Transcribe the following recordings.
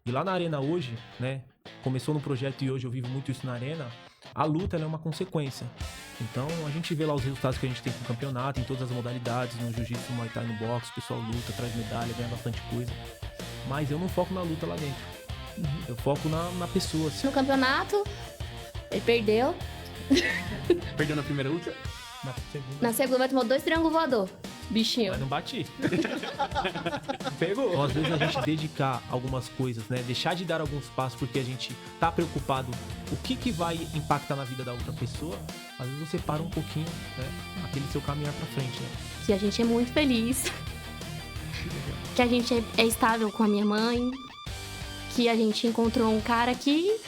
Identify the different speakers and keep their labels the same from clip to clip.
Speaker 1: E lá na Arena hoje, né? Começou no projeto e hoje eu vivo muito isso na Arena. A luta, ela é uma consequência. Então, a gente vê lá os resultados que a gente tem com o campeonato, em todas as modalidades, no jiu-jitsu, no muay thai, no boxe, o pessoal luta, traz medalha, ganha bastante coisa. Mas eu não foco na luta lá dentro. Eu foco na pessoa.
Speaker 2: No campeonato, ele perdeu.
Speaker 3: Perdeu na primeira luta?
Speaker 2: Na segunda vai tomar 2 triângulos voador. Bichinho.
Speaker 1: Mas não bati.
Speaker 3: Pegou.
Speaker 1: Então, às vezes a gente dedicar algumas coisas, né? Deixar de dar alguns passos porque a gente tá preocupado o que vai impactar na vida da outra pessoa. Às vezes você para um pouquinho, né? Aquele seu caminhar pra frente, né?
Speaker 2: Que a gente é muito feliz. Que a gente é estável com a minha mãe. Que a gente encontrou um cara que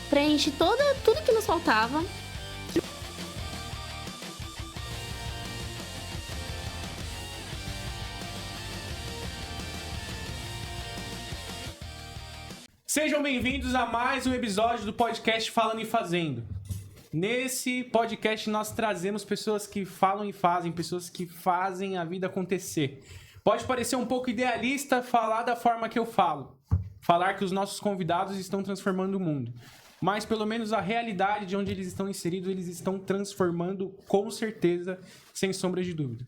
Speaker 2: preenche tudo que nos faltava.
Speaker 3: Sejam bem-vindos a mais um episódio do podcast Falando e Fazendo. Nesse podcast nós trazemos pessoas que falam e fazem, pessoas que fazem a vida acontecer. Pode parecer um pouco idealista falar da forma que eu falo, falar que os nossos convidados estão transformando o mundo. Mas pelo menos a realidade de onde eles estão inseridos, eles estão transformando com certeza, sem sombra de dúvida.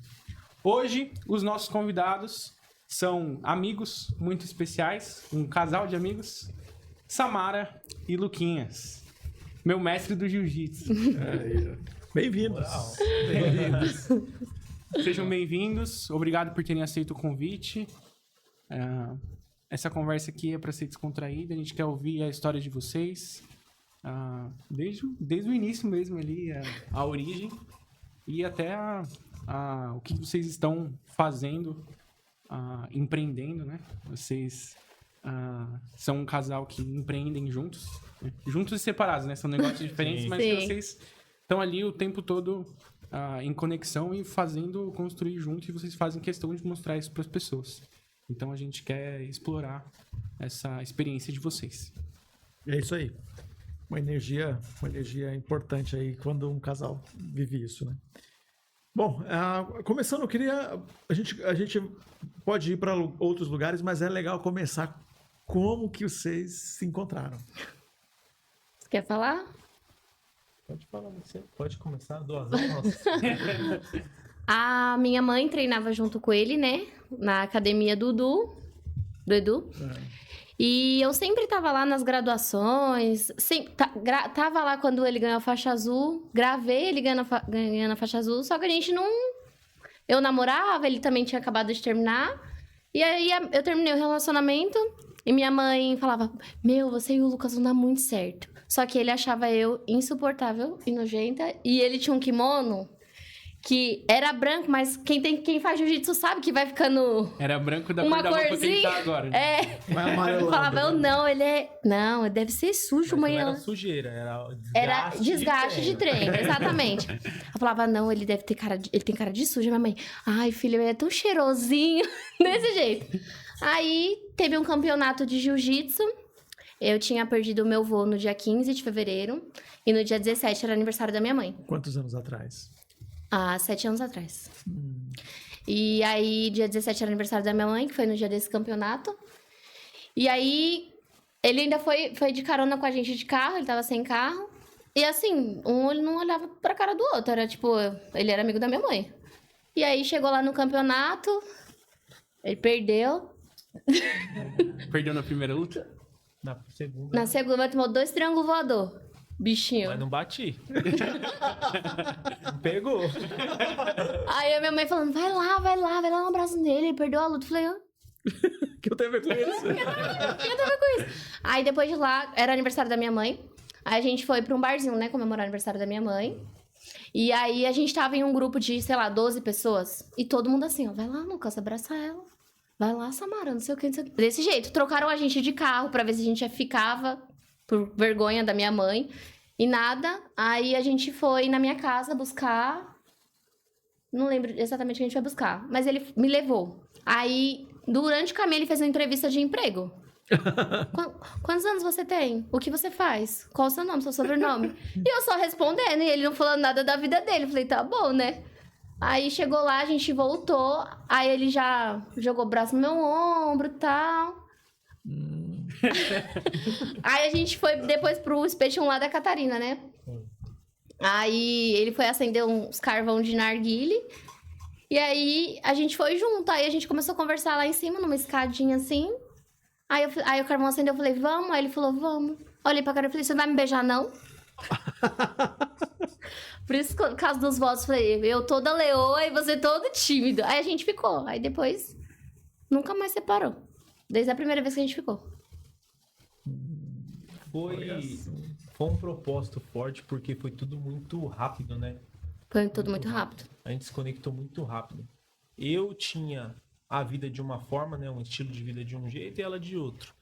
Speaker 3: Hoje, os nossos convidados são amigos muito especiais, um casal de amigos, Samara e Luquinhas, meu mestre do jiu-jitsu.
Speaker 4: Bem-vindos.
Speaker 3: Sejam bem-vindos, obrigado por terem aceito o convite. Essa conversa aqui é para ser descontraída, a gente quer ouvir a história de vocês, desde o início mesmo ali, a origem, e até o que vocês estão fazendo, empreendendo, né? Vocês são um casal que empreendem juntos, né? Juntos e separados, né? São negócios diferentes, mas que vocês estão ali o tempo todo em conexão e fazendo construir junto, e vocês fazem questão de mostrar isso para as pessoas. Então a gente quer explorar essa experiência de vocês.
Speaker 4: É isso aí. Uma energia importante aí quando um casal vive isso, né? Bom, começando, a gente pode ir para outros lugares, mas é legal começar como que vocês se encontraram.
Speaker 2: Você quer falar?
Speaker 1: Pode falar, você pode começar, doação nossa.
Speaker 2: A minha mãe treinava junto com ele, né? Na academia do Edu. E eu sempre tava lá nas graduações, tava lá quando ele ganhou a faixa azul, gravei ele ganhando a faixa azul, só que a gente não... Eu namorava, ele também tinha acabado de terminar, e aí eu terminei o relacionamento, e minha mãe falava, você e o Lucas não dá muito certo. Só que ele achava eu insuportável e nojenta, e ele tinha um kimono que era branco, mas quem faz jiu-jitsu sabe que vai ficando...
Speaker 3: Era branco da
Speaker 2: uma
Speaker 3: cor da roupa que ele
Speaker 2: corzinha.
Speaker 3: tá agora. Né?
Speaker 4: Vai amarelando.
Speaker 2: Falava, não, ele é... Não, deve ser sujo
Speaker 1: Mas
Speaker 2: amanhã.
Speaker 1: não era sujeira,
Speaker 2: Era desgaste de treino, exatamente. Eu falava, não, ele deve ter ele tem cara de sujo. Minha mãe, ai, filho, ele é tão cheirosinho, desse jeito. Aí, teve um campeonato de jiu-jitsu. Eu tinha perdido o meu voo no dia 15 de fevereiro. E no dia 17 era aniversário da minha mãe.
Speaker 4: Quantos anos atrás?
Speaker 2: Há 7 anos atrás. E aí, dia 17 era aniversário da minha mãe, que foi no dia desse campeonato. E aí, ele ainda foi de carona com a gente de carro, ele tava sem carro. E assim, um olho não olhava pra cara do outro, era tipo, ele era amigo da minha mãe. E aí, chegou lá no campeonato, ele perdeu.
Speaker 3: Perdeu na primeira luta?
Speaker 1: Na segunda.
Speaker 2: Na segunda, tomou 2 triângulos voador. Bichinho.
Speaker 1: Mas não bati. Pegou.
Speaker 2: Aí a minha mãe falando, vai lá no abraço dele, ele perdeu a luta. Eu falei,
Speaker 4: Que eu tenho a ver com isso?
Speaker 2: eu tava com isso. Aí depois de lá, era aniversário da minha mãe. Aí a gente foi pra um barzinho, né, comemorar o aniversário da minha mãe. E aí a gente tava em um grupo de, 12 pessoas. E todo mundo assim, vai lá, Lucas, abraça ela. Vai lá, Samara, não sei o que, não sei o que. Desse jeito, trocaram a gente de carro pra ver se a gente ficava, por vergonha da minha mãe. E nada. Aí a gente foi na minha casa buscar. Não lembro exatamente o que a gente foi buscar. Mas ele me levou. Aí, durante o caminho, ele fez uma entrevista de emprego. Quantos anos você tem? O que você faz? Qual o seu nome, seu sobrenome? E eu só respondendo, e ele não falando nada da vida dele. Eu falei, tá bom, né? Aí chegou lá, a gente voltou. Aí ele já jogou o braço no meu ombro e tal. Aí a gente foi depois pro Special lá da Catarina, né? Aí ele foi acender uns carvão de narguile. E aí a gente foi junto. Aí a gente começou a conversar lá em cima, numa escadinha assim. Aí o carvão acendeu, eu falei, vamos? Aí ele falou, vamos. Olhei pra cara e falei, você não vai me beijar, não? Por isso, por causa dos votos, falei, eu toda leoa e você todo tímido. Aí a gente ficou. Aí depois, nunca mais separou. Desde a primeira vez que a gente ficou.
Speaker 1: Foi um propósito forte, porque foi tudo muito rápido, né?
Speaker 2: Foi tudo muito rápido.
Speaker 1: A gente se conectou muito rápido. Eu tinha a vida de uma forma, né? Um estilo de vida de um jeito e ela de outro.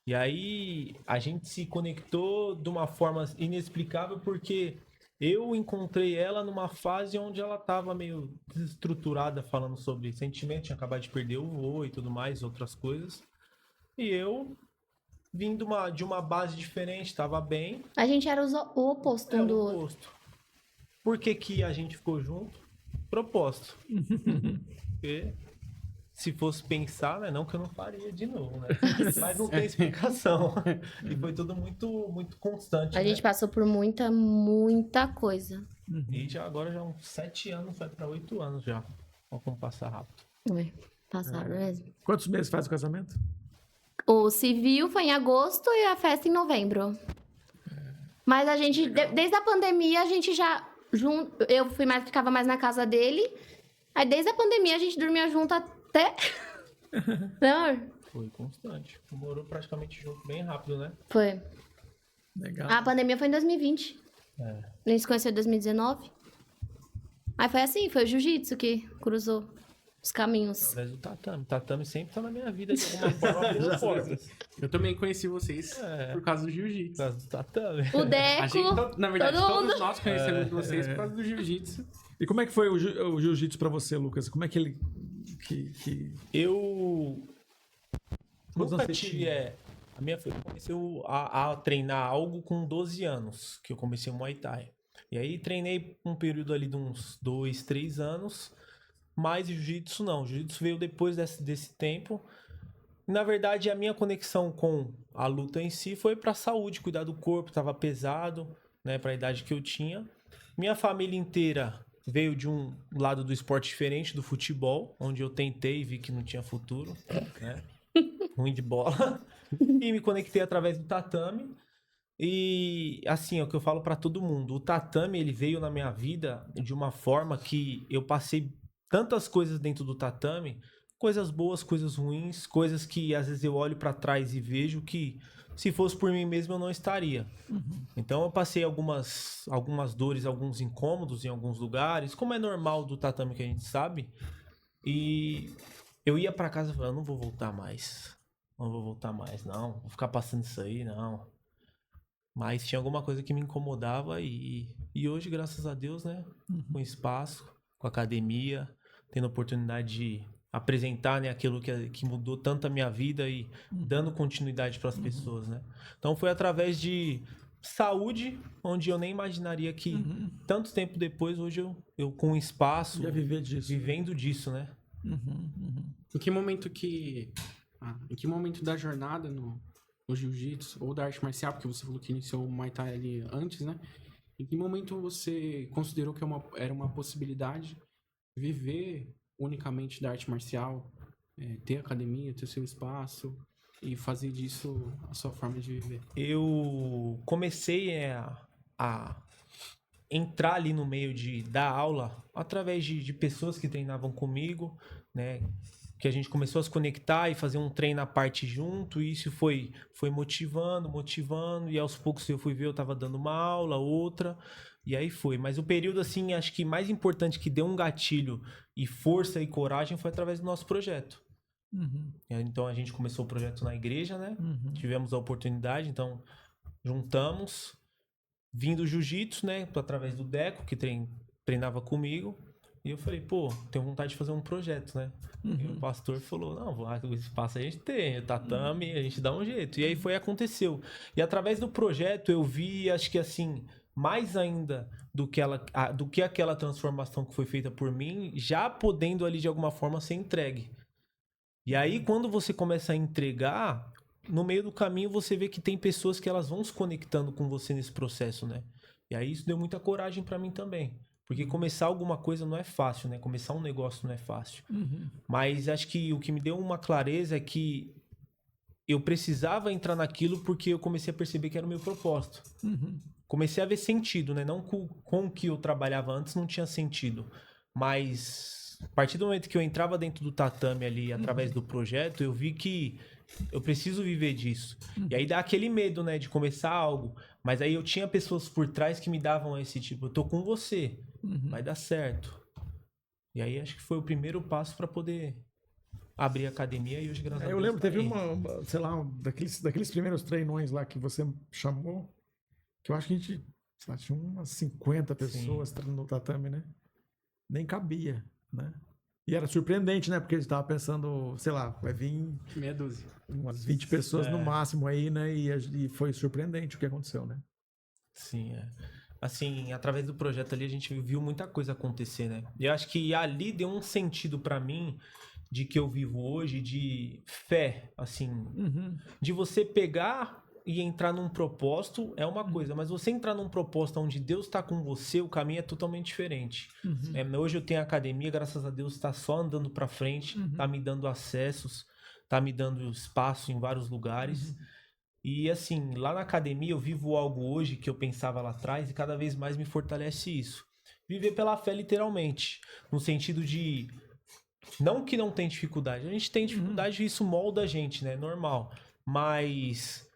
Speaker 1: E aí a gente se conectou de uma forma inexplicável, porque eu encontrei ela numa fase onde ela estava meio desestruturada, falando sobre sentimento, tinha acabado de perder o vô e tudo mais, outras coisas. E eu vim de uma base diferente, estava bem.
Speaker 2: A gente era o oposto um do outro.
Speaker 1: Oposto. Por que que a gente ficou junto? Propósito. Porque se fosse pensar, né? Não que eu não faria de novo, né? Mas não tem explicação. E foi tudo muito, muito constante.
Speaker 2: A
Speaker 1: né?
Speaker 2: gente passou por muita coisa.
Speaker 1: E já agora já uns 7 anos, vai pra 8 anos já. Olha como passa rápido.
Speaker 2: Passaram mesmo.
Speaker 4: Quantos meses faz o casamento?
Speaker 2: O civil foi em agosto e a festa em novembro. Mas a gente, desde a pandemia, a gente já... Eu ficava mais na casa dele. Aí desde a pandemia a gente dormia junto até... Não,
Speaker 1: Foi constante. Morou praticamente junto bem rápido, né?
Speaker 2: foi.
Speaker 4: Legal.
Speaker 2: A pandemia foi em 2020.
Speaker 1: É.
Speaker 2: A gente se conheceu em 2019. Aí foi assim, foi o jiu-jitsu que cruzou os caminhos.
Speaker 1: Através do tatame. Tatame sempre tá na minha vida de alguma forma, abrindo portas.
Speaker 3: Eu também conheci vocês por causa do
Speaker 1: Por
Speaker 3: jiu-jitsu.
Speaker 1: causa do tatame.
Speaker 2: O
Speaker 3: A
Speaker 2: Deco,
Speaker 3: gente, na verdade,
Speaker 2: todo
Speaker 3: todos
Speaker 2: mundo.
Speaker 3: nós conhecemos vocês por causa do jiu-jitsu.
Speaker 4: E como é que foi o jiu-jitsu pra você, Lucas? Como é que ele...
Speaker 1: Eu
Speaker 4: Quantos
Speaker 1: nunca
Speaker 4: anos você
Speaker 1: tive,
Speaker 4: tinha?
Speaker 1: a minha foi, eu comecei a treinar algo com 12 anos, que eu comecei o Muay Thai. E aí treinei um período ali de uns 2, 3 anos, mas Jiu-Jitsu não. Jiu-Jitsu veio depois desse tempo. Na verdade, a minha conexão com a luta em si foi pra saúde, cuidar do corpo, tava pesado, né, pra idade que eu tinha. Minha família inteira veio de um lado do esporte diferente, do futebol, onde eu tentei e vi que não tinha futuro, né? Ruim de bola. E me conectei através do tatame. E assim, é o que eu falo pra todo mundo. O tatame, ele veio na minha vida de uma forma que eu passei tantas coisas dentro do tatame, coisas boas, coisas ruins, coisas que às vezes eu olho pra trás e vejo que se fosse por mim mesmo eu não estaria. Então eu passei algumas dores, alguns incômodos em alguns lugares, como é normal do tatame que a gente sabe. E eu ia pra casa e falava, não vou voltar mais. Não vou voltar mais, não. Vou ficar passando isso aí, não. Mas tinha alguma coisa que me incomodava e hoje, graças a Deus, né? Com espaço, com academia, tendo a oportunidade de apresentar, né, aquilo que mudou tanto a minha vida e dando continuidade para as pessoas, né? Então foi através de saúde, onde eu nem imaginaria que tanto tempo depois, hoje eu com espaço,
Speaker 4: Ia viver disso.
Speaker 1: vivendo disso, né?
Speaker 3: Em que momento da jornada no jiu-jitsu ou da arte marcial, porque você falou que iniciou o Muay Thai ali antes, né? Em que momento você considerou que era uma possibilidade viver unicamente da arte marcial, ter academia, ter seu espaço e fazer disso a sua forma de viver?
Speaker 1: Eu comecei a entrar ali no meio de dar aula através de pessoas que treinavam comigo, né? Que a gente começou a se conectar e fazer um treino à parte junto, e isso foi motivando, e aos poucos eu fui ver, eu tava dando uma aula, outra, e aí foi. Mas o período, assim, acho que mais importante que deu um gatilho e força e coragem foi através do nosso projeto. Então a gente começou o projeto na igreja, né? Tivemos a oportunidade, então juntamos, vindo do jiu-jitsu, né? Através do Deco, que treinava comigo. E eu falei, pô, tenho vontade de fazer um projeto, né? E o pastor falou, não, o espaço a gente tem, o tatame, a gente dá um jeito. E aí aconteceu. E através do projeto eu vi, acho que assim, mais ainda do que aquela transformação que foi feita por mim, já podendo ali de alguma forma ser entregue. E aí quando você começa a entregar, no meio do caminho você vê que tem pessoas que elas vão se conectando com você nesse processo, né? E aí isso deu muita coragem pra mim também. Porque começar alguma coisa não é fácil, né? Começar um negócio não é fácil. Mas acho que o que me deu uma clareza é que eu precisava entrar naquilo porque eu comecei a perceber que era o meu propósito. Comecei a ver sentido, né? Não com o que eu trabalhava antes não tinha sentido. Mas a partir do momento que eu entrava dentro do tatame ali, através do projeto, eu vi que eu preciso viver disso. E aí dá aquele medo, né? De começar algo. Mas aí eu tinha pessoas por trás que me davam esse tipo, eu tô com você, vai dar certo. E aí acho que foi o primeiro passo para poder abrir a academia e hoje, graças a Deus,
Speaker 4: Eu lembro,
Speaker 1: tá
Speaker 4: teve
Speaker 1: aí.
Speaker 4: sei lá, daqueles primeiros treinões lá que você chamou, que eu acho que a gente, sei lá, tinha umas 50 pessoas treinando no tatame, né? Nem cabia, né? E era surpreendente, né? Porque a gente tava pensando, sei lá, vai vir
Speaker 3: Meia dúzia.
Speaker 4: umas 20 pessoas no máximo aí, né? E foi surpreendente o que aconteceu, né?
Speaker 1: Sim, assim, através do projeto ali a gente viu muita coisa acontecer, né? E eu acho que ali deu um sentido para mim de que eu vivo hoje, de fé, assim, de você pegar e entrar num propósito é uma coisa, mas você entrar num propósito onde Deus está com você, o caminho é totalmente diferente. Hoje eu tenho a academia, graças a Deus, está só andando para frente, tá me dando acessos, tá me dando espaço em vários lugares. E assim, lá na academia eu vivo algo hoje que eu pensava lá atrás e cada vez mais me fortalece isso. Viver pela fé literalmente, no sentido de não que não tem dificuldade, a gente tem dificuldade e isso molda a gente, né? Normal. Mas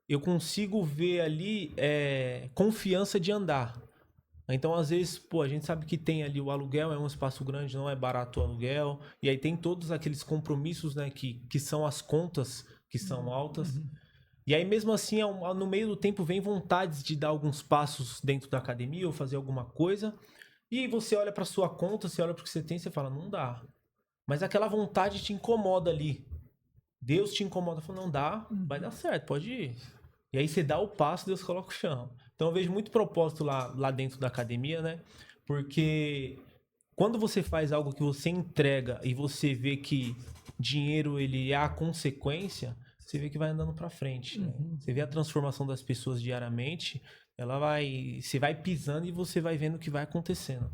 Speaker 1: eu consigo ver ali confiança de andar. Então, às vezes, pô, a gente sabe que tem ali o aluguel, é um espaço grande, não é barato o aluguel. E aí tem todos aqueles compromissos, né, que são as contas que são altas. E aí, mesmo assim, no meio do tempo, vem vontades de dar alguns passos dentro da academia ou fazer alguma coisa. E aí você olha pra sua conta, você olha pro que você tem e você fala, não dá. Mas aquela vontade te incomoda ali. Deus te incomoda, fala, não dá, vai dar certo, pode ir. E aí você dá o passo, Deus coloca o chão. Então eu vejo muito propósito lá dentro da academia, né? Porque quando você faz algo que você entrega e você vê que dinheiro ele é a consequência, você vê que vai andando pra frente. Né? Você vê a transformação das pessoas diariamente, você vai pisando e você vai vendo o que vai acontecendo.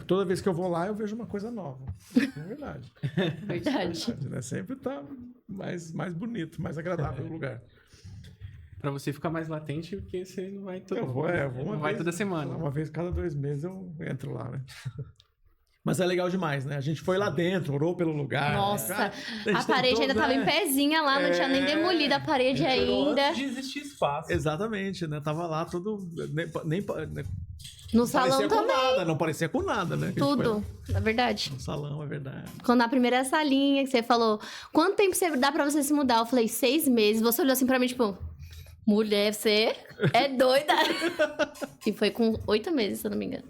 Speaker 4: Toda vez que eu vou lá, eu vejo uma coisa nova. É verdade.
Speaker 2: Verdade.
Speaker 4: Né? Sempre tá mais bonito, mais agradável o lugar.
Speaker 3: Pra você ficar mais latente, porque você não vai
Speaker 4: Eu vou
Speaker 3: não vai toda semana.
Speaker 4: Uma vez cada 2 meses eu entro lá, né? Mas é legal demais, né? A gente foi lá dentro, orou pelo lugar.
Speaker 2: Nossa,
Speaker 4: Cara,
Speaker 2: a parede ainda tava em pezinha lá, não tinha nem demolido a parede ainda.
Speaker 1: Antes de existir espaço.
Speaker 4: Exatamente, né? Tava lá tudo... Nem
Speaker 2: No salão
Speaker 4: parecia com
Speaker 2: também.
Speaker 4: nada, não parecia com nada, né? Que a gente foi
Speaker 2: Tudo, é verdade.
Speaker 4: no salão, é verdade.
Speaker 2: Quando na primeira salinha que você falou, quanto tempo você dá pra você se mudar? Eu falei, 6 meses. Você olhou assim pra mim, tipo, mulher, você é doida. E foi com 8 meses, se eu não me engano,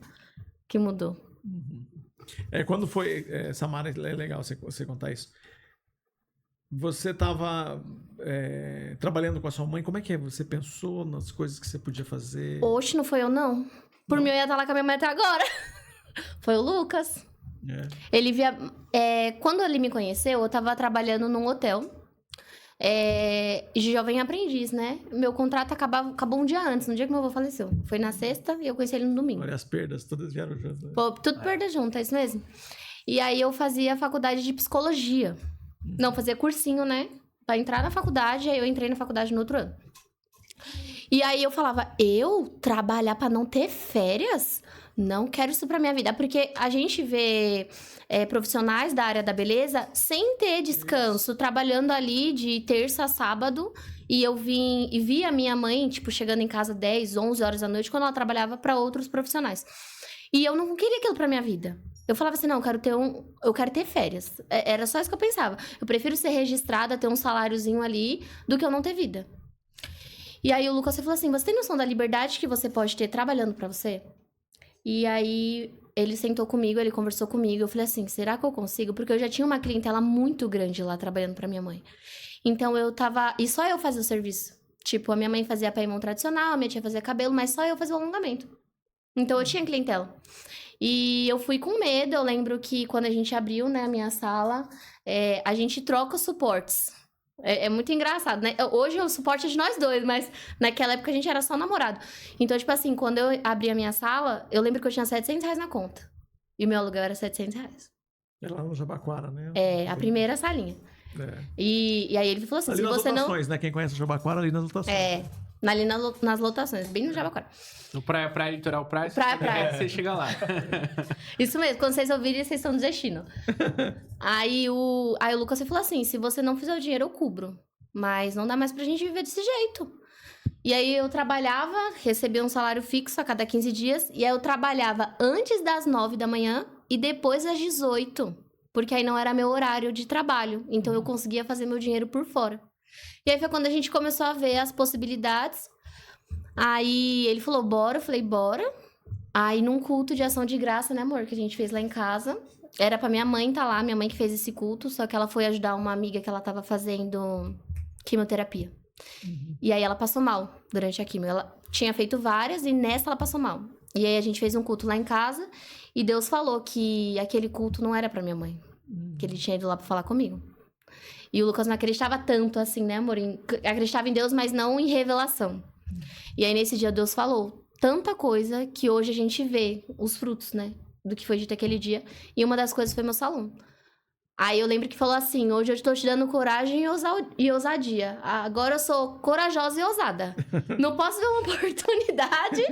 Speaker 2: que mudou.
Speaker 4: Quando foi, Samara, é legal você contar isso. Você estava trabalhando com a sua mãe, como é que é? Você pensou nas coisas que você podia fazer?
Speaker 2: Oxe, não foi eu, não. Por mim, eu ia estar lá com a minha mãe até agora. Foi o Lucas. Ele via... quando ele me conheceu, eu tava trabalhando num hotel. De jovem aprendiz, né? Meu contrato acabou um dia antes, no dia que meu avô faleceu. Foi na sexta e eu conheci ele no domingo.
Speaker 4: Olha, as perdas todas vieram juntas. Né?
Speaker 2: Pô, tudo perda junto, é isso mesmo? E aí eu fazia faculdade de psicologia. Não, fazia cursinho, né? Pra entrar na faculdade, aí eu entrei na faculdade no outro ano. E aí eu falava, eu trabalhar pra não ter férias? Não quero isso pra minha vida. Porque a gente vê profissionais da área da beleza sem ter descanso, trabalhando ali de terça a sábado. E eu vi a minha mãe, tipo, chegando em casa 10, 11 horas da noite, quando ela trabalhava pra outros profissionais. E eu não queria aquilo pra minha vida. Eu falava assim, não, eu quero ter férias. Era só isso que eu pensava. Eu prefiro ser registrada, ter um saláriozinho ali, do que eu não ter vida. E aí o Lucas falou assim, você tem noção da liberdade que você pode ter trabalhando pra você? E aí ele sentou comigo, ele conversou comigo. Eu falei assim, será que eu consigo? Porque eu já tinha uma clientela muito grande lá trabalhando pra minha mãe. Então eu tava... E só eu fazia o serviço. Tipo, a minha mãe fazia pé e mão tradicional, a minha tia fazia cabelo, mas só eu fazia o alongamento. Então eu tinha clientela. E eu fui com medo. Eu lembro que quando a gente abriu, né, a minha sala, a gente troca suportes. É muito engraçado, né? Hoje o suporte é de nós dois, mas naquela época a gente era só namorado. Então, tipo assim, quando eu abri a minha sala, eu lembro que eu tinha R$700 na conta. E o meu aluguel era R$700.
Speaker 4: É lá no Jabaquara, né?
Speaker 2: A primeira salinha. E aí ele falou assim,
Speaker 4: ali
Speaker 2: se
Speaker 4: nas
Speaker 2: você
Speaker 4: lotações,
Speaker 2: não...
Speaker 4: né? Quem conhece o Jabaquara, ali nas lotações.
Speaker 2: Ali nas lotações, bem no Jabaquara.
Speaker 3: No Praia Litoral Praia.
Speaker 2: Praia.
Speaker 3: Você chega lá.
Speaker 2: Isso mesmo, quando vocês ouvirem, vocês estão no destino. Aí o Lucas falou assim, se você não fizer o dinheiro, eu cubro. Mas não dá mais pra gente viver desse jeito. E aí eu trabalhava, recebia um salário fixo a cada 15 dias. E aí eu trabalhava antes das 9 da manhã e depois das 18. Porque aí não era meu horário de trabalho. Então eu conseguia fazer meu dinheiro por fora. E aí foi quando a gente começou a ver as possibilidades. Aí ele falou, bora. Eu falei, bora. Aí num culto de ação de graça, né, amor? Que a gente fez lá em casa. Era pra minha mãe tá lá, minha mãe que fez esse culto. Só que ela foi ajudar uma amiga que ela tava fazendo quimioterapia. E aí ela passou mal durante a quimio. Ela tinha feito várias e nessa ela passou mal. E aí a gente fez um culto lá em casa. E Deus falou que aquele culto não era pra minha mãe. Que ele tinha ido lá pra falar comigo. E o Lucas não acreditava tanto assim, né, amor? Acreditava em Deus, mas não em revelação. E aí, nesse dia, Deus falou tanta coisa que hoje a gente vê os frutos, né? Do que foi dito aquele dia. E uma das coisas foi meu salão. Aí eu lembro que falou assim, hoje eu estou te dando coragem e ousadia. Agora eu sou corajosa e ousada. Não posso ver uma oportunidade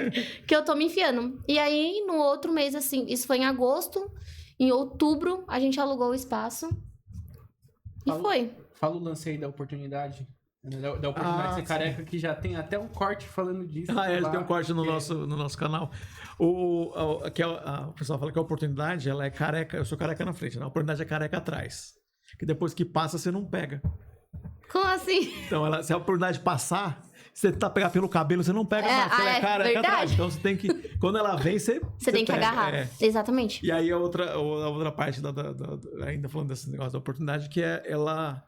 Speaker 2: que eu tô me enfiando. E aí, no outro mês, assim, isso foi em agosto. Em outubro, a gente alugou o espaço. E foi.
Speaker 3: Fala o lance aí da oportunidade. Da oportunidade de ser careca, que já tem até um corte falando disso.
Speaker 4: Ele tem um corte no nosso canal. O pessoal fala que a oportunidade, ela é careca. Eu sou careca na frente, né? A oportunidade é careca atrás. Que depois que passa, você não pega.
Speaker 2: Como assim?
Speaker 4: Então, se a oportunidade passar, você tentar pegar pelo cabelo, você não pega mais. Você é careca atrás. Então, você tem que... Quando ela vem, você
Speaker 2: tem que
Speaker 4: pega,
Speaker 2: agarrar. Exatamente.
Speaker 4: E aí, a outra parte, ainda falando desse negócio da oportunidade, que é ela...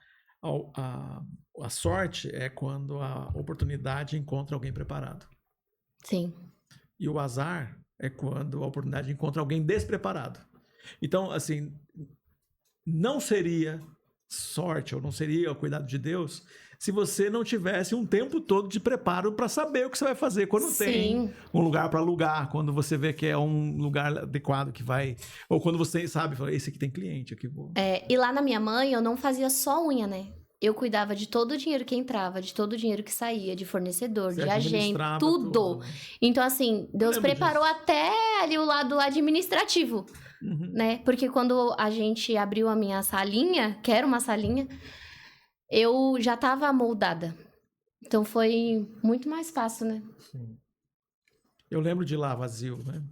Speaker 4: A sorte é quando a oportunidade encontra alguém preparado.
Speaker 2: Sim.
Speaker 4: E o azar é quando a oportunidade encontra alguém despreparado. Então, assim, não seria sorte ou não seria o cuidado de Deus se você não tivesse um tempo todo de preparo para saber o que você vai fazer quando tem um lugar para alugar, quando você vê que é um lugar adequado que vai... Ou quando você sabe, fala, esse aqui tem cliente, aqui vou...
Speaker 2: E lá na minha mãe, eu não fazia só unha, né? Eu cuidava de todo o dinheiro que entrava, de todo o dinheiro que saía, de fornecedor, de agente, tudo. Né? Então, assim, Deus preparou até ali o lado administrativo, né? Porque quando a gente abriu a minha salinha, que era uma salinha, eu já estava moldada. Então, foi muito mais fácil, né?
Speaker 4: Sim. Eu lembro de lá vazio, né?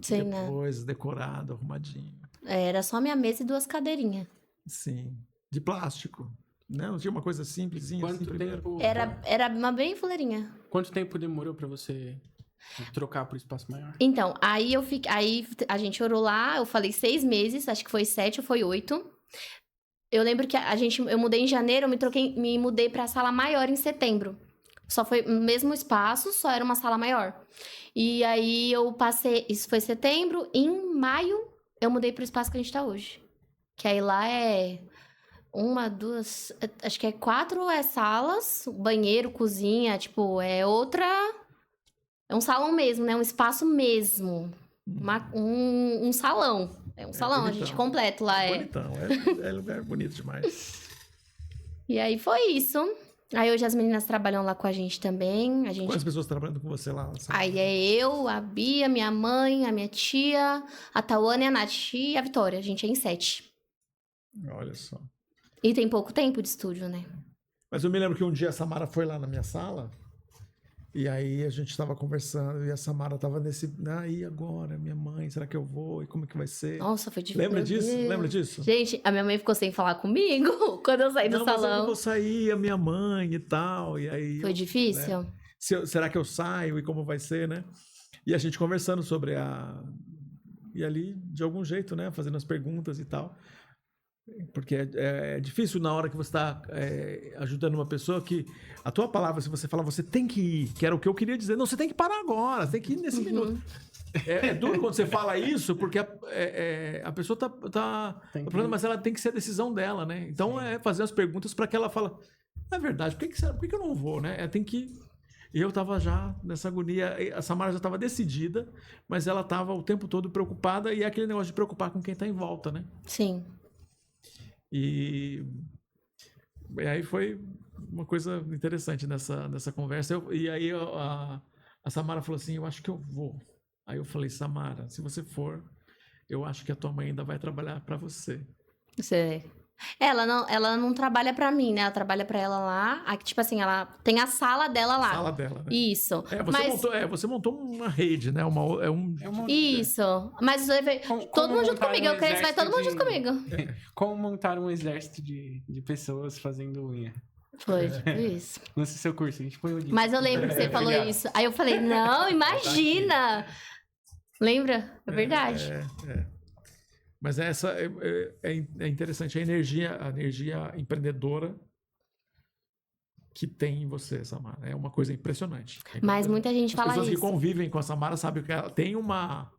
Speaker 2: Sim,
Speaker 4: depois, né? Decorado, arrumadinho.
Speaker 2: Era só minha mesa e 2 cadeirinhas.
Speaker 4: Sim. De plástico. Não tinha uma coisa simplesinha.
Speaker 3: Quanto
Speaker 4: assim,
Speaker 3: tempo...
Speaker 2: Era uma bem fuleirinha.
Speaker 3: Quanto tempo demorou pra você trocar pro espaço maior?
Speaker 2: Então, aí a gente orou lá, eu falei 6 meses, acho que foi 7 ou foi 8. Eu lembro que eu mudei em janeiro, me mudei pra sala maior em setembro. Só foi o mesmo espaço, só era uma sala maior. E aí eu passei, isso foi setembro, em maio eu mudei pro espaço que a gente tá hoje. Que aí lá é... 1, 2, acho que é 4 salas, banheiro, cozinha, tipo, é um salão mesmo, né? Um espaço mesmo. Um salão. É um salão, bonitão. A gente completo lá.
Speaker 4: Bonitão, é lugar bonito demais.
Speaker 2: E aí foi isso. Aí hoje as meninas trabalham lá com a gente também.
Speaker 4: Quantas pessoas trabalhando com você lá?
Speaker 2: Aí é eu, a Bia, minha mãe, a minha tia, a Tawane, a Nath e a Vitória. A gente é em 7.
Speaker 4: Olha só.
Speaker 2: E tem pouco tempo de estúdio, né?
Speaker 4: Mas eu me lembro que um dia a Samara foi lá na minha sala e aí a gente estava conversando e a Samara estava nesse... e agora, minha mãe, será que eu vou? E como é que vai ser?
Speaker 2: Nossa, foi difícil.
Speaker 4: Lembra disso? Lembra disso?
Speaker 2: Gente, a minha mãe ficou sem falar comigo quando eu saí do salão.
Speaker 4: Mas eu vou sair, a minha mãe e tal. E aí,
Speaker 2: foi difícil?
Speaker 4: Né? Será que eu saio e como vai ser, né? E a gente conversando sobre E ali, de algum jeito, né? Fazendo as perguntas e tal. Porque é difícil na hora que você está ajudando uma pessoa que a tua palavra, se você falar, você tem que ir, que era o que eu queria dizer, não, você tem que parar agora, você tem que ir nesse minuto. É duro quando você fala isso, porque a pessoa tá
Speaker 3: Tem que-
Speaker 4: falando, mas ela tem que ser a decisão dela, né? Então é fazer as perguntas para que ela fala, é verdade, por que eu não vou, né? Tem que... E eu tava já nessa agonia, a Samara já estava decidida, mas ela tava o tempo todo preocupada, e é aquele negócio de preocupar com quem tá em volta, né?
Speaker 2: Sim.
Speaker 4: E aí foi uma coisa interessante nessa conversa. E aí a Samara falou assim, eu acho que eu vou. Aí eu falei, Samara, se você for, eu acho que a tua mãe ainda vai trabalhar para você.
Speaker 2: Você... Ela não trabalha pra mim, né? Ela trabalha pra ela lá. Aqui, tipo assim, ela tem a sala dela lá.
Speaker 4: A sala dela, né?
Speaker 2: Isso.
Speaker 4: Você montou uma rede, né?
Speaker 2: Isso. Mas todo mundo junto comigo. Eu creio que vai todo mundo junto comigo.
Speaker 3: Como montar um exército de pessoas fazendo unha.
Speaker 2: Foi, tipo isso.
Speaker 3: No seu curso, a gente põe o link.
Speaker 2: Mas eu lembro que você falou isso. Aí eu falei, não, imagina! Lembra? É verdade.
Speaker 4: Mas essa é interessante, a energia impreendedora que tem em você, Samara. É uma coisa impressionante.
Speaker 2: Mas muita gente fala
Speaker 4: As pessoas
Speaker 2: isso.
Speaker 4: que convivem com a Samara sabem que ela tem uma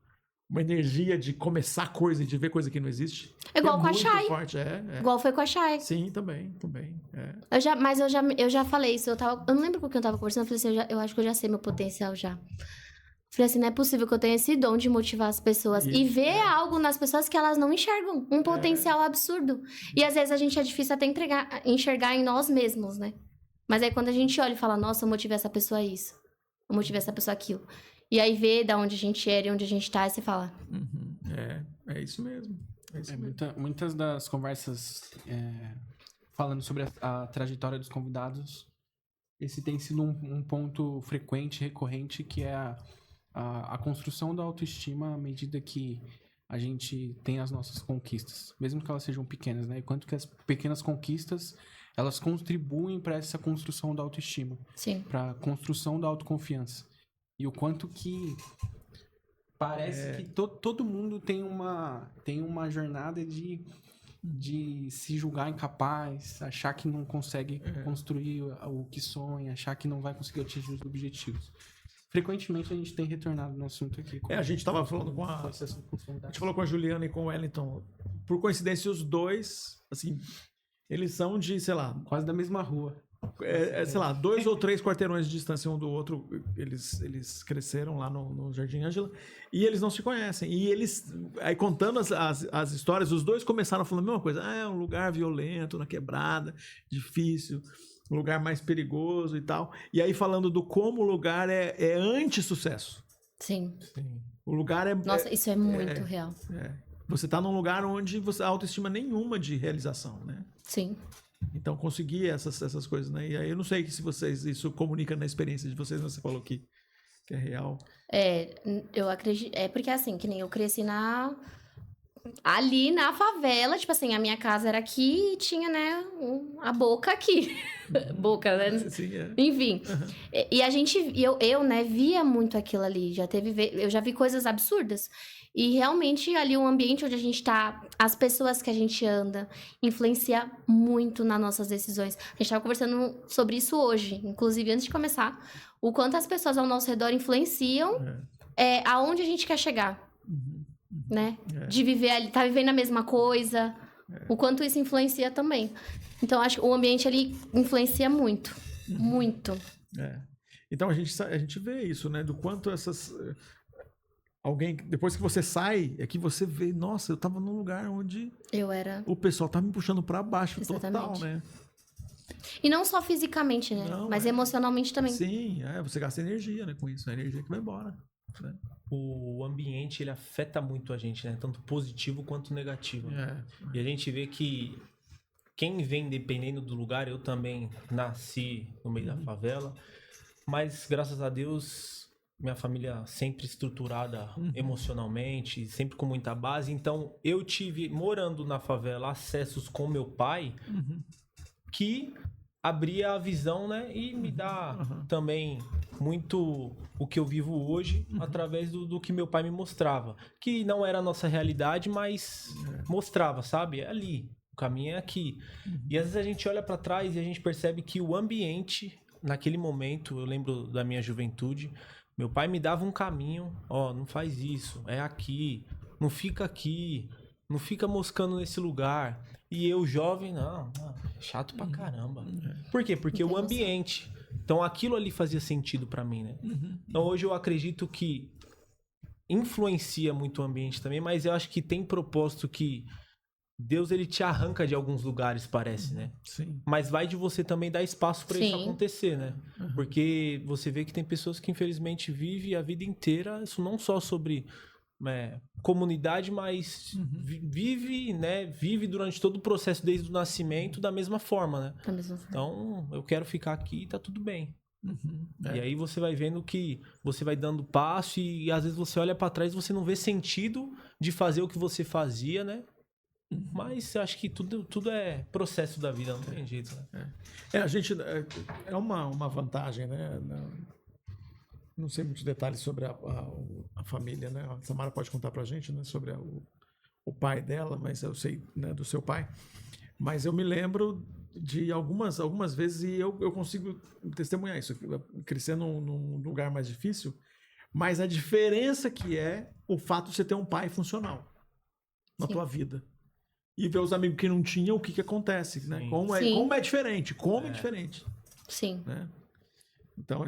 Speaker 4: energia de começar coisa e de ver coisa que não existe.
Speaker 2: É igual com a
Speaker 4: muito
Speaker 2: Chay.
Speaker 4: forte,
Speaker 2: Igual foi com a Chay.
Speaker 4: Sim, também.
Speaker 2: Eu já falei isso. Eu não lembro com quem eu tava conversando. Eu falei assim, eu acho que eu já sei meu potencial já. Falei assim, não é possível que eu tenha esse dom de motivar as pessoas.
Speaker 4: Isso,
Speaker 2: E ver algo nas pessoas que elas não enxergam. Um potencial absurdo. E às vezes a gente é difícil até enxergar em nós mesmos, né? Mas aí quando a gente olha e fala, nossa, eu motivei essa pessoa a isso. Eu motivei essa pessoa a aquilo. E aí vê da onde a gente era e onde a gente tá, e você fala...
Speaker 4: É isso mesmo.
Speaker 3: Muitas das conversas falando sobre a trajetória dos convidados, esse tem sido um ponto frequente, recorrente, que é a construção da autoestima à medida que a gente tem as nossas conquistas, mesmo que elas sejam pequenas, né? E quanto que as pequenas conquistas, elas contribuem para essa construção da autoestima,
Speaker 2: Sim.
Speaker 3: para a construção da autoconfiança. E o quanto que parece que todo mundo tem uma jornada de se julgar incapaz, achar que não consegue construir o que sonha, achar que não vai conseguir atingir os objetivos. Frequentemente a gente tem retornado no assunto aqui.
Speaker 4: A gente estava falando a gente falou com a Juliana e com o Wellington. Por coincidência, os dois, assim, eles são de, sei lá...
Speaker 3: Quase da mesma rua.
Speaker 4: sei lá, 2 ou 3 quarteirões de distância um do outro. Eles cresceram lá no Jardim Ângela e eles não se conhecem. E eles, aí contando as histórias, os dois começaram falando a mesma coisa. É um lugar violento, na quebrada, difícil, um lugar mais perigoso e tal. E aí falando do como o lugar é anti-sucesso.
Speaker 2: Sim.
Speaker 4: O lugar é...
Speaker 2: Nossa, isso é muito real.
Speaker 4: Você tá num lugar onde você autoestima nenhuma de realização, né?
Speaker 2: Sim.
Speaker 4: Então, conseguir essas coisas, né? E aí, eu não sei se isso comunica na experiência de vocês, mas você falou que é real.
Speaker 2: Eu acredito... É porque, assim, que nem eu cresci ali na favela, tipo assim, a minha casa era aqui e tinha, né, a boca aqui. Boca, né?
Speaker 4: Sim,
Speaker 2: Enfim. E a gente... Eu, né, via muito aquilo ali. Eu já vi coisas absurdas. E realmente ali o ambiente onde a gente tá, as pessoas que a gente anda, influencia muito nas nossas decisões. A gente tava conversando sobre isso hoje, inclusive antes de começar. O quanto as pessoas ao nosso redor influenciam aonde a gente quer chegar. Né? De viver ali, tá vivendo a mesma coisa. O quanto isso influencia também. Então, acho que o ambiente ali influencia muito. Muito.
Speaker 4: Então, a gente vê isso, né? Do quanto essas... Alguém, depois que você sai, é que você vê, nossa, eu tava num lugar onde o pessoal tá me puxando pra baixo. Exatamente. Total, né?
Speaker 2: E não só fisicamente, né?
Speaker 4: Não,
Speaker 2: mas emocionalmente também.
Speaker 4: Sim, você gasta energia, né, com isso, a energia que vai embora. Né?
Speaker 1: O ambiente, ele afeta muito a gente, né? Tanto positivo quanto negativo. E a gente vê que quem vem, dependendo do lugar, eu também nasci no meio da favela, mas graças a Deus... Minha família sempre estruturada emocionalmente, sempre com muita base. Então, eu tive, morando na favela, acessos com meu pai, que abria a visão, né? E me dá também muito o que eu vivo hoje, através do que meu pai me mostrava. Que não era a nossa realidade, mas mostrava, sabe? É ali, o caminho é aqui. E às vezes a gente olha para trás e a gente percebe que o ambiente, naquele momento, eu lembro da minha juventude... Meu pai me dava um caminho, ó, não faz isso, é aqui, não fica moscando nesse lugar. E eu, jovem, não, chato pra caramba. Por quê? Porque o ambiente. Então aquilo ali fazia sentido pra mim, né? Então hoje eu acredito que influencia muito o ambiente também, mas eu acho que tem propósito que Deus, ele te arranca de alguns lugares, parece, né?
Speaker 4: Sim.
Speaker 1: Mas vai de você também dar espaço pra isso
Speaker 2: Sim.
Speaker 1: acontecer, né? Porque você vê que tem pessoas que infelizmente vivem a vida inteira, isso não só sobre comunidade, mas vive, né? Vive durante todo o processo desde o nascimento da mesma forma, né?
Speaker 2: Da mesma forma.
Speaker 1: Então, eu quero ficar aqui e tá tudo bem.
Speaker 4: É.
Speaker 1: E aí você vai vendo que você vai dando passo e às vezes você olha pra trás e você não vê sentido de fazer o que você fazia, né? Mas eu acho que tudo é processo da vida, não tem jeito, né?
Speaker 4: A gente é uma vantagem, né? Não sei muitos detalhes sobre a família, né? A Samara pode contar pra gente, né? Sobre o pai dela, mas eu sei, né, do seu pai. Mas eu me lembro de algumas vezes, e eu consigo testemunhar isso, crescer num lugar mais difícil, mas a diferença que é o fato de você ter um pai funcional na
Speaker 2: Sim.
Speaker 4: tua vida. E ver os amigos que não tinham, o que acontece, né?
Speaker 1: Sim.
Speaker 4: Como é diferente, é diferente,
Speaker 2: Sim.
Speaker 4: né? Então,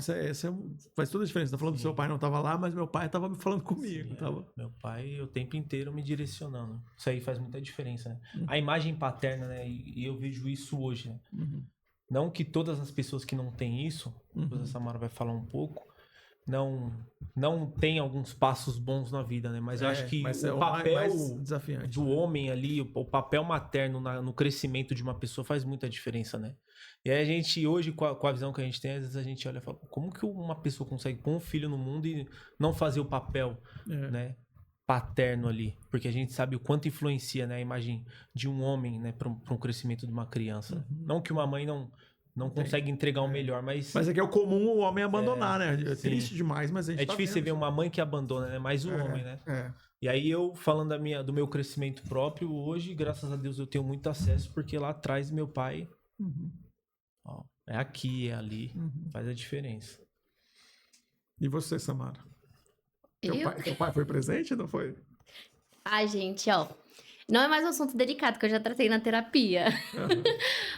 Speaker 4: faz toda a diferença. Tá falando que seu pai não estava lá, mas meu pai estava me falando comigo.
Speaker 1: Sim,
Speaker 4: Tava...
Speaker 1: Meu pai o tempo inteiro me direcionando. Isso aí faz muita diferença, né? A imagem paterna, né? E eu vejo isso hoje, né? Não que todas as pessoas que não têm isso, depois a Samara vai falar um pouco, não tem alguns passos bons na vida, né? Mas eu acho que o papel
Speaker 4: mais desafiante,
Speaker 1: do homem ali, o papel materno no crescimento de uma pessoa faz muita diferença, né? E aí a gente, hoje, com a visão que a gente tem, às vezes a gente olha e fala, como que uma pessoa consegue pôr um filho no mundo e não fazer o papel, né, paterno ali? Porque a gente sabe o quanto influencia, né, a imagem de um homem, né, para um crescimento de uma criança. Não que uma mãe não consegue entregar o melhor, mas
Speaker 4: é que é o comum o homem abandonar, né? É
Speaker 1: sim.
Speaker 4: triste demais, mas a gente
Speaker 1: é difícil você ver uma mãe que abandona, né? Mais o homem, né? E aí eu, falando do meu crescimento próprio, hoje, graças a Deus, eu tenho muito acesso, porque lá atrás meu pai... Ó, é aqui, é ali. Faz a diferença.
Speaker 4: E você, Samara?
Speaker 2: Eu?
Speaker 4: Teu pai foi presente, não foi?
Speaker 2: Ai, gente, ó. Não é mais um assunto delicado que eu já tratei na terapia.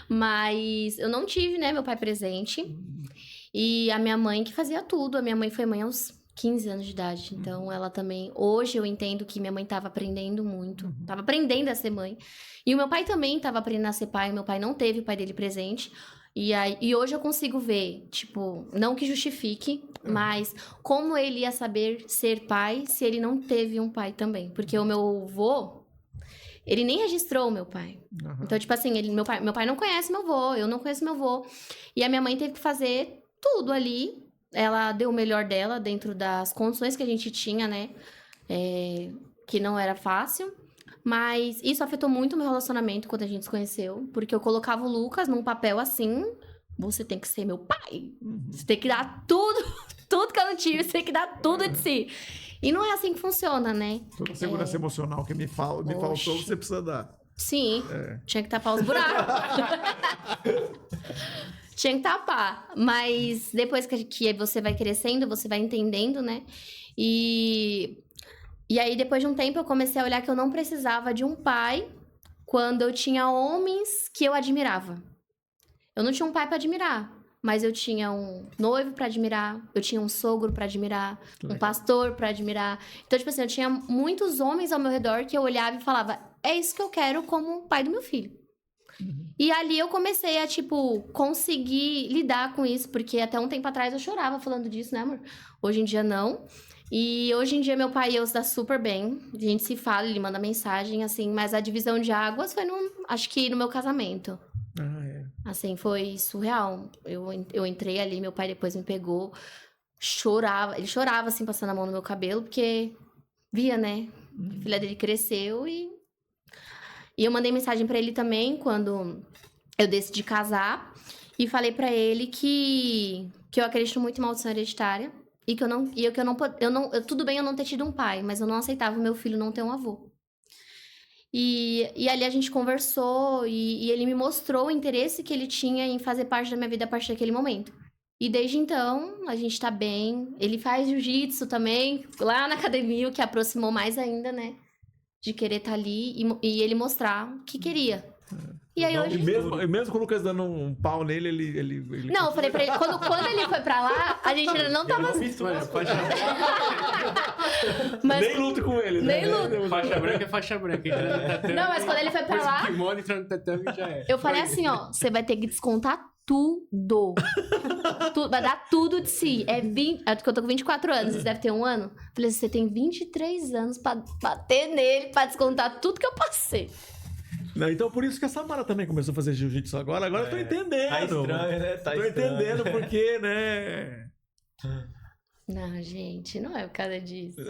Speaker 2: Mas eu não tive, né, meu pai presente. E a minha mãe que fazia tudo. A minha mãe foi mãe aos 15 anos de idade. Então, ela também... Hoje eu entendo que minha mãe tava aprendendo muito. Tava aprendendo a ser mãe. E o meu pai também tava aprendendo a ser pai. Meu pai não teve o pai dele presente. E hoje eu consigo ver, tipo... Não que justifique, mas... Como ele ia saber ser pai se ele não teve um pai também. Porque o meu avô... Ele nem registrou o meu pai. Então, tipo assim, meu pai não conhece meu avô, eu não conheço meu avô. E a minha mãe teve que fazer tudo ali. Ela deu o melhor dela dentro das condições que a gente tinha, né? Que não era fácil. Mas isso afetou muito o meu relacionamento quando a gente se conheceu. Porque eu colocava o Lucas num papel assim... Você tem que ser meu pai. Você tem que dar tudo que eu não tive. Você tem que dar tudo de si. E não é assim que funciona, né?
Speaker 4: Toda a segurança emocional que me faltou, você precisa dar.
Speaker 2: Sim, tinha que tapar os buracos. Tinha que tapar. Mas depois que você vai crescendo, você vai entendendo, né? E aí, depois de um tempo, eu comecei a olhar que eu não precisava de um pai quando eu tinha homens que eu admirava. Eu não tinha um pai pra admirar. Mas eu tinha um noivo pra admirar, eu tinha um sogro pra admirar, um pastor pra admirar. Então, tipo assim, eu tinha muitos homens ao meu redor que eu olhava e falava, é isso que eu quero como pai do meu filho. E ali eu comecei a, tipo, conseguir lidar com isso, porque até um tempo atrás eu chorava falando disso, né, amor? Hoje em dia não. E hoje em dia meu pai e eu se dá super bem. A gente se fala, ele manda mensagem, assim, mas a divisão de águas foi, acho que no meu casamento. Assim, foi surreal. Eu entrei ali, meu pai depois me pegou, chorava. Ele chorava, assim, passando a mão no meu cabelo, porque via, né? A filha dele cresceu e eu mandei mensagem pra ele também, quando eu decidi casar. E falei pra ele que eu acredito muito em maldição hereditária. E que tudo bem eu não ter tido um pai, mas eu não aceitava o meu filho não ter um avô. E ali a gente conversou e ele me mostrou o interesse que ele tinha em fazer parte da minha vida a partir daquele momento. E desde então, a gente tá bem. Ele faz jiu-jitsu também, lá na academia, o que aproximou mais ainda, né? De querer estar ali e ele mostrar o que queria. E aí hoje...
Speaker 4: E mesmo com o Lucas dando um pau nele, ele...
Speaker 2: Não, eu falei pra ele, quando ele foi pra lá, a gente ainda não tava... Mas,
Speaker 4: Nem luta com ele, né?
Speaker 2: Nem luta.
Speaker 3: Faixa branca é faixa branca. Entra no tatame,
Speaker 2: Não, mas quando ele foi pra lá...
Speaker 3: Depois o kimono entra no tatame e já é.
Speaker 2: Eu falei assim, ó, você vai ter que descontar tudo. Vai dar tudo de si. É porque eu tô com 24 anos, você deve ter um ano. Eu falei assim, você tem 23 anos pra bater nele, pra descontar tudo que eu passei.
Speaker 4: Não, então por isso que a Samara também começou a fazer jiu-jitsu agora. Agora eu tô entendendo.
Speaker 1: Tá estranho, né?
Speaker 4: Tô entendendo porque, né?
Speaker 2: Não, gente, não é por causa disso.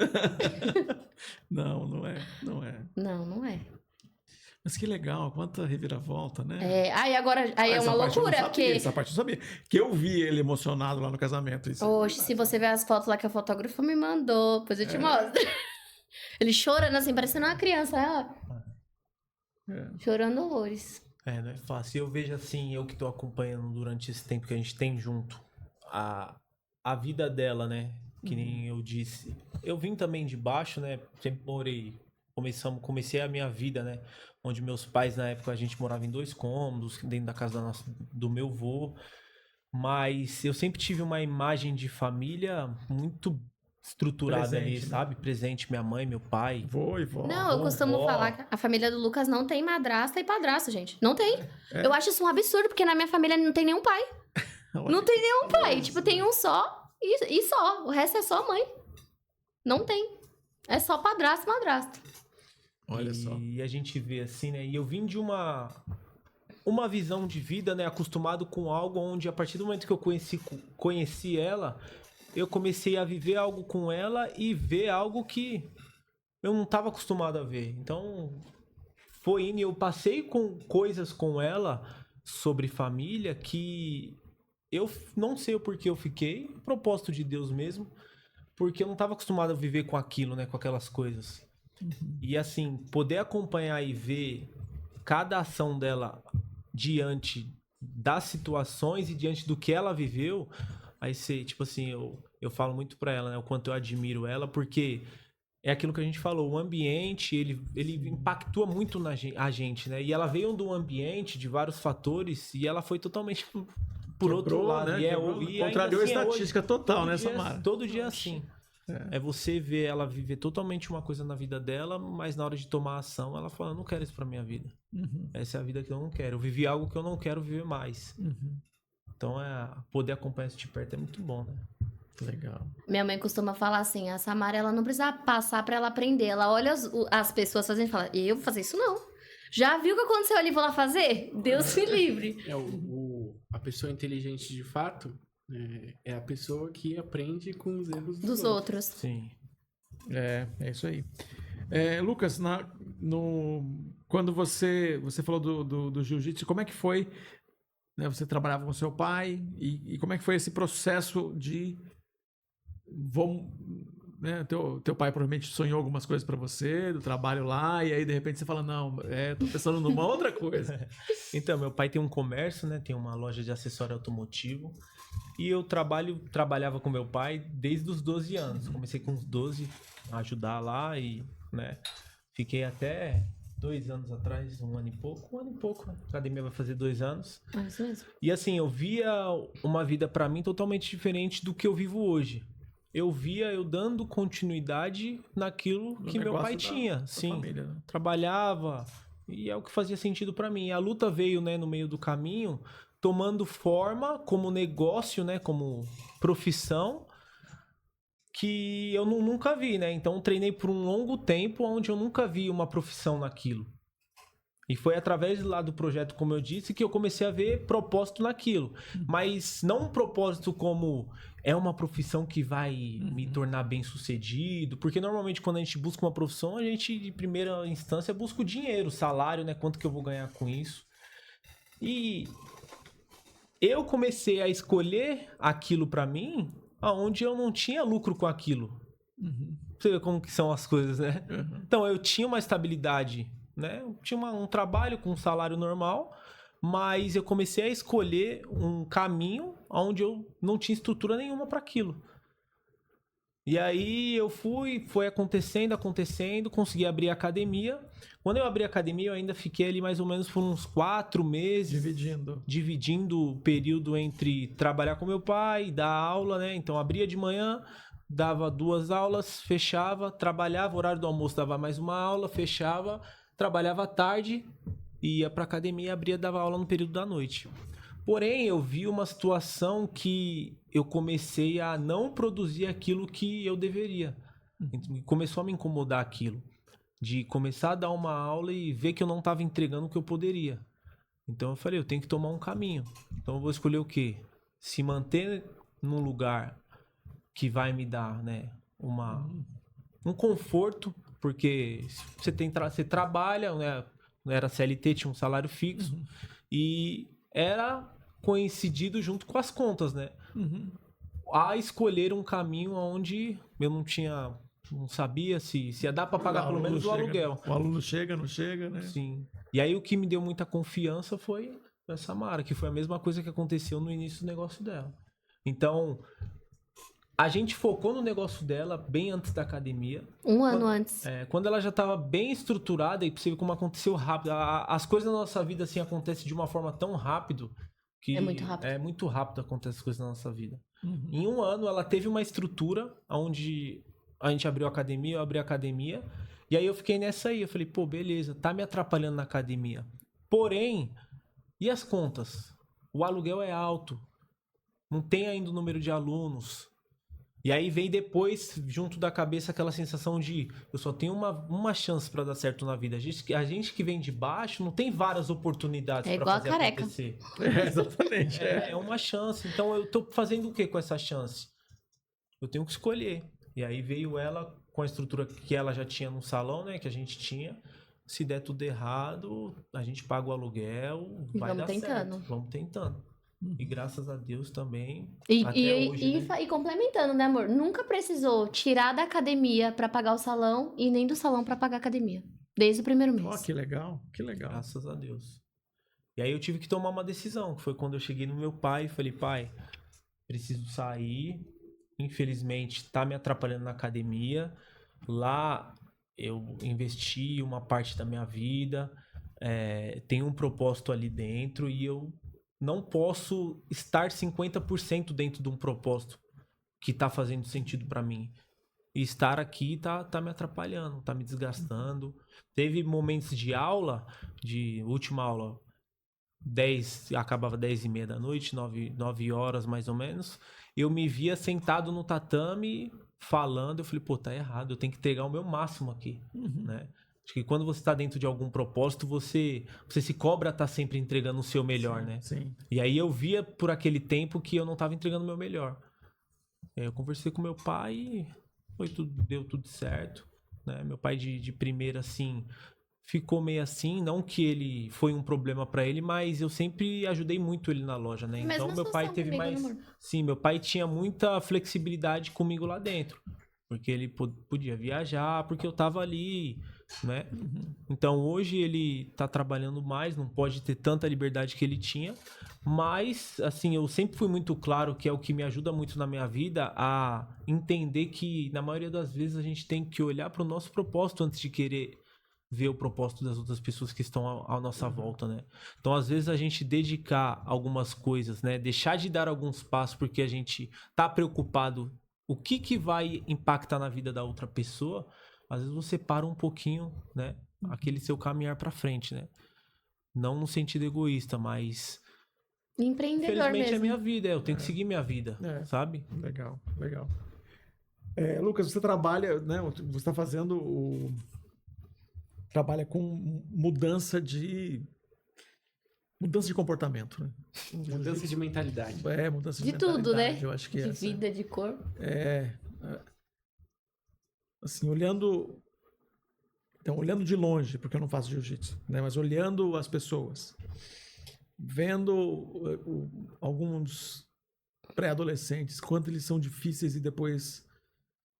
Speaker 4: Não é.
Speaker 2: Não é.
Speaker 4: Mas que legal, quanta reviravolta, né?
Speaker 2: Aí agora é uma loucura, porque...
Speaker 4: Essa parte eu sabia. Que eu vi ele emocionado lá no casamento. Isso.
Speaker 2: Oxe, se você ver as fotos lá que a fotógrafa me mandou, depois eu te mostro. Ele chorando assim, parecendo uma criança, ó. Chorando horrores.
Speaker 1: Não é fácil. Eu vejo assim, eu que tô acompanhando durante esse tempo que a gente tem junto, a vida dela, né? Que nem eu disse. Eu vim também de baixo, né? Sempre morei. Comecei a minha vida, né? Onde meus pais, na época, a gente morava em 2 cômodos, dentro da casa do meu avô. Mas eu sempre tive uma imagem de família muito estruturada
Speaker 4: Presente,
Speaker 1: ali,
Speaker 4: né?
Speaker 1: sabe? Presente, minha mãe, meu pai.
Speaker 4: Vô e vó.
Speaker 2: Não, eu costumo falar que a família do Lucas não tem madrasta e padrasto, gente. Não tem. Eu acho isso um absurdo, porque na minha família não tem nenhum pai. Não tem nenhum pai. Tipo, tem um só e só. O resto é só mãe. Não tem. É só padrasto e madrasta.
Speaker 4: Olha só.
Speaker 1: E a gente vê assim, né? E eu vim de uma visão de vida, né? Acostumado com algo onde, a partir do momento que eu conheci ela, eu comecei a viver algo com ela e ver algo que eu não estava acostumado a ver. Então, foi indo e eu passei com coisas com ela sobre família que eu não sei o porquê eu fiquei, propósito de Deus mesmo, porque eu não estava acostumado a viver com aquilo, né? Com aquelas coisas. E assim, poder acompanhar e ver cada ação dela diante das situações e diante do que ela viveu, aí você, tipo assim, eu falo muito pra ela, né, o quanto eu admiro ela, porque é aquilo que a gente falou, o ambiente, ele impactua muito a gente, né, e ela veio de um ambiente de vários fatores e ela foi totalmente por outro lado,
Speaker 4: né?
Speaker 1: E
Speaker 4: Contrariou
Speaker 1: ainda
Speaker 4: a estatística total, né, Samara?
Speaker 1: Todo dia assim. É você ver ela viver totalmente uma coisa na vida dela, mas na hora de tomar ação, ela fala, não quero isso pra minha vida. Essa é a vida que eu não quero. Eu vivi algo que eu não quero viver mais. Então, poder acompanhar isso de perto é muito bom, né?
Speaker 4: Legal.
Speaker 2: Minha mãe costuma falar assim, a Samara, ela não precisa passar pra ela aprender. Ela olha as pessoas fazendo e fala, eu vou fazer isso não. Já viu o que aconteceu ali, vou lá fazer? Deus me livre.
Speaker 3: A pessoa inteligente de fato é a pessoa que aprende com os erros
Speaker 2: Dos outros.
Speaker 1: Sim.
Speaker 4: É isso aí. Lucas, quando você falou do jiu-jitsu, como é que foi? Né, você trabalhava com seu pai e como é que foi esse processo de... né, teu pai provavelmente sonhou algumas coisas pra você, do trabalho lá, e aí de repente você fala, não, tô pensando numa outra coisa.
Speaker 1: Então, meu pai tem um comércio, né? Tem uma loja de acessório automotivo. E eu trabalhava com meu pai desde os 12 anos. Comecei com os 12 a ajudar lá e, né? Fiquei até 2 anos atrás, 1 ano e pouco. 1 ano e pouco, né? A academia vai fazer 2 anos.
Speaker 2: É isso mesmo.
Speaker 1: E assim, eu via uma vida pra mim totalmente diferente do que eu vivo hoje. Eu via eu dando continuidade naquilo que meu pai tinha. Sim,
Speaker 4: família, né?
Speaker 1: Trabalhava e é o que fazia sentido pra mim. A luta veio, né, no meio do caminho, tomando forma como negócio, né, como profissão, que eu nunca vi, né? Então treinei por um longo tempo onde eu nunca vi uma profissão naquilo. E foi através lá do projeto, como eu disse, que eu comecei a ver propósito naquilo. Mas não um propósito como é uma profissão que vai me tornar bem-sucedido. Porque normalmente quando a gente busca uma profissão, a gente, de primeira instância, busca o dinheiro, o salário, né? Quanto que eu vou ganhar com isso. E eu comecei a escolher aquilo pra mim, aonde eu não tinha lucro com aquilo. Você vê como que são as coisas, né? Então, eu tinha uma estabilidade, né? Eu tinha um trabalho com um salário normal, mas eu comecei a escolher um caminho onde eu não tinha estrutura nenhuma para aquilo. E aí eu foi acontecendo, consegui abrir a academia. Quando eu abri a academia, eu ainda fiquei ali mais ou menos por uns 4 meses. Dividindo o período entre trabalhar com meu pai, dar aula, né? Então abria de manhã, dava 2 aulas, fechava, trabalhava, horário do almoço dava mais uma aula, fechava, trabalhava à tarde, ia pra academia, abria, dava aula no período da noite. Porém, eu vi uma situação que eu comecei a não produzir aquilo que eu deveria. Começou a me incomodar aquilo. De começar a dar uma aula e ver que eu não estava entregando o que eu poderia. Então eu falei, eu tenho que tomar um caminho. Então eu vou escolher o quê? Se manter num lugar que vai me dar, né, um conforto, porque você trabalha, né, era CLT, tinha um salário fixo, e era coincidido junto com as contas, né? A escolher um caminho onde eu não sabia se ia dar para pagar pelo menos o aluguel.
Speaker 4: O aluno chega, não chega, né?
Speaker 1: Sim. E aí o que me deu muita confiança foi a Samara, que foi a mesma coisa que aconteceu no início do negócio dela. Então, a gente focou no negócio dela bem antes da academia.
Speaker 2: Um ano antes.
Speaker 1: Quando ela já estava bem estruturada, e pra você ver como aconteceu rápido. As coisas na nossa vida assim acontecem de uma forma tão rápido que
Speaker 2: É muito rápido.
Speaker 1: É muito rápido acontecem as coisas na nossa vida. Em um ano, ela teve uma estrutura onde a gente abriu a academia, eu abri a academia. E aí eu fiquei nessa aí. Eu falei, pô, beleza, tá me atrapalhando na academia. Porém, e as contas? O aluguel é alto. Não tem ainda o número de alunos. E aí vem depois, junto da cabeça, aquela sensação de eu só tenho uma chance pra dar certo na vida. A gente que vem de baixo não tem várias oportunidades pra fazer acontecer.
Speaker 4: Exatamente.
Speaker 1: É uma chance. Então eu tô fazendo o que com essa chance? Eu tenho que escolher. E aí veio ela com a estrutura que ela já tinha no salão, né? Que a gente tinha. Se der tudo errado, a gente paga o aluguel, vai dar certo. Vamos tentando. E graças a Deus também.
Speaker 2: E complementando, né, amor? Nunca precisou tirar da academia pra pagar o salão e nem do salão pra pagar a academia. Desde o primeiro mês.
Speaker 4: Ó, que legal, que legal.
Speaker 1: Graças a Deus. E aí eu tive que tomar uma decisão, que foi quando eu cheguei no meu pai e falei, pai, preciso sair. Infelizmente, tá me atrapalhando na academia. Lá eu investi uma parte da minha vida. Tem um propósito ali dentro e eu não posso estar 50% dentro de um propósito que tá fazendo sentido pra mim. E estar aqui tá me atrapalhando, tá me desgastando. Teve momentos de aula, de última aula, acabava 10h30 da noite, 9 horas mais ou menos. Eu me via sentado no tatame falando, eu falei, pô, tá errado, eu tenho que entregar o meu máximo aqui, né? Acho que quando você está dentro de algum propósito, você se cobra estar sempre entregando o seu melhor, né?
Speaker 4: Sim.
Speaker 1: E aí eu via por aquele tempo que eu não estava entregando o meu melhor. Eu conversei com meu pai e deu tudo certo, né? Meu pai de primeira, assim, ficou meio assim. Não que ele foi um problema para ele, mas eu sempre ajudei muito ele na loja, né? Então meu pai teve mais... Sim, meu pai tinha muita flexibilidade comigo lá dentro. Porque ele podia viajar, porque eu tava ali, né? Então hoje ele tá trabalhando mais, não pode ter tanta liberdade que ele tinha. Mas, assim, eu sempre fui muito claro que é o que me ajuda muito na minha vida a entender que, na maioria das vezes, a gente tem que olhar para o nosso propósito antes de querer ver o propósito das outras pessoas que estão à nossa volta, né? Então, às vezes, a gente dedicar algumas coisas, né? Deixar de dar alguns passos porque a gente tá preocupado o que vai impactar na vida da outra pessoa, às vezes você para um pouquinho, né? Aquele seu caminhar para frente, né? Não no sentido egoísta, mas...
Speaker 2: Empreendedor
Speaker 1: infelizmente
Speaker 2: mesmo.
Speaker 1: É minha vida, eu tenho que seguir minha vida, sabe?
Speaker 4: Legal, legal. Lucas, você trabalha, né? Você está fazendo trabalha com mudança de comportamento, né?
Speaker 3: Mudança de mentalidade.
Speaker 4: Mudança
Speaker 2: de tudo, né?
Speaker 4: Eu acho que
Speaker 2: de vida, de cor.
Speaker 4: Assim, olhando de longe, porque eu não faço jiu-jitsu, né? Mas olhando as pessoas, vendo alguns pré-adolescentes, quanto eles são difíceis e depois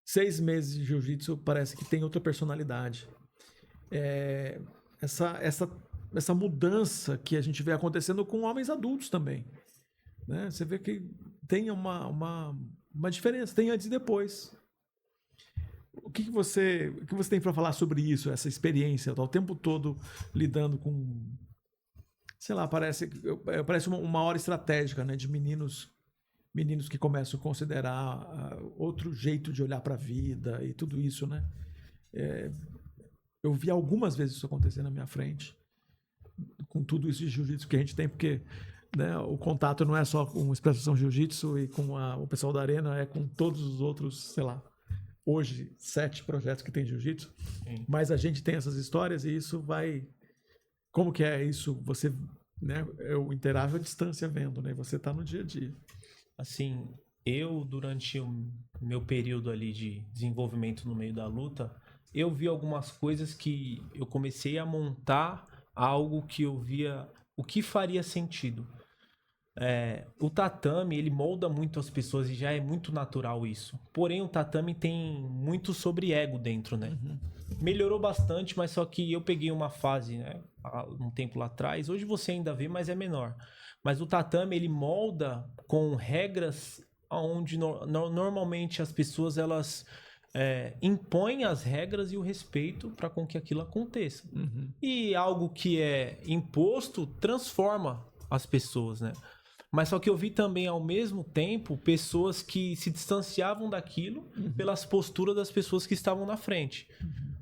Speaker 4: 6 meses de jiu-jitsu parece que tem outra personalidade. Essa essa mudança que a gente vê acontecendo com homens adultos também. Né? Você vê que tem uma diferença, tem antes e depois. O que você tem para falar sobre isso, essa experiência? Tá o tempo todo lidando com, sei lá, parece uma hora estratégica, né, de meninos que começam a considerar outro jeito de olhar para a vida e tudo isso, né? Eu vi algumas vezes isso acontecer na minha frente, com tudo isso de jiu-jitsu que a gente tem, porque, né, o contato não é só com a Expressão Jiu-Jitsu e com o pessoal da Arena, é com todos os outros, sei lá, hoje 7 projetos que tem jiu-jitsu, mas a gente tem essas histórias e isso vai... Como que é isso? Você, né, eu interajo à distância vendo, né? Você tá no dia a dia.
Speaker 1: Assim, eu durante o meu período ali de desenvolvimento no meio da luta, eu vi algumas coisas que eu comecei a montar algo que eu via o que faria sentido. O tatame, ele molda muito as pessoas e já é muito natural isso. Porém, o tatame tem muito sobre ego dentro, né? Melhorou bastante, mas só que eu peguei uma fase, né, um tempo lá atrás. Hoje você ainda vê, mas é menor. Mas o tatame, ele molda com regras onde normalmente as pessoas, elas impõem as regras e o respeito para com que aquilo aconteça. E algo que é imposto transforma as pessoas, né? Mas só que eu vi também, ao mesmo tempo, pessoas que se distanciavam daquilo pelas posturas das pessoas que estavam na frente.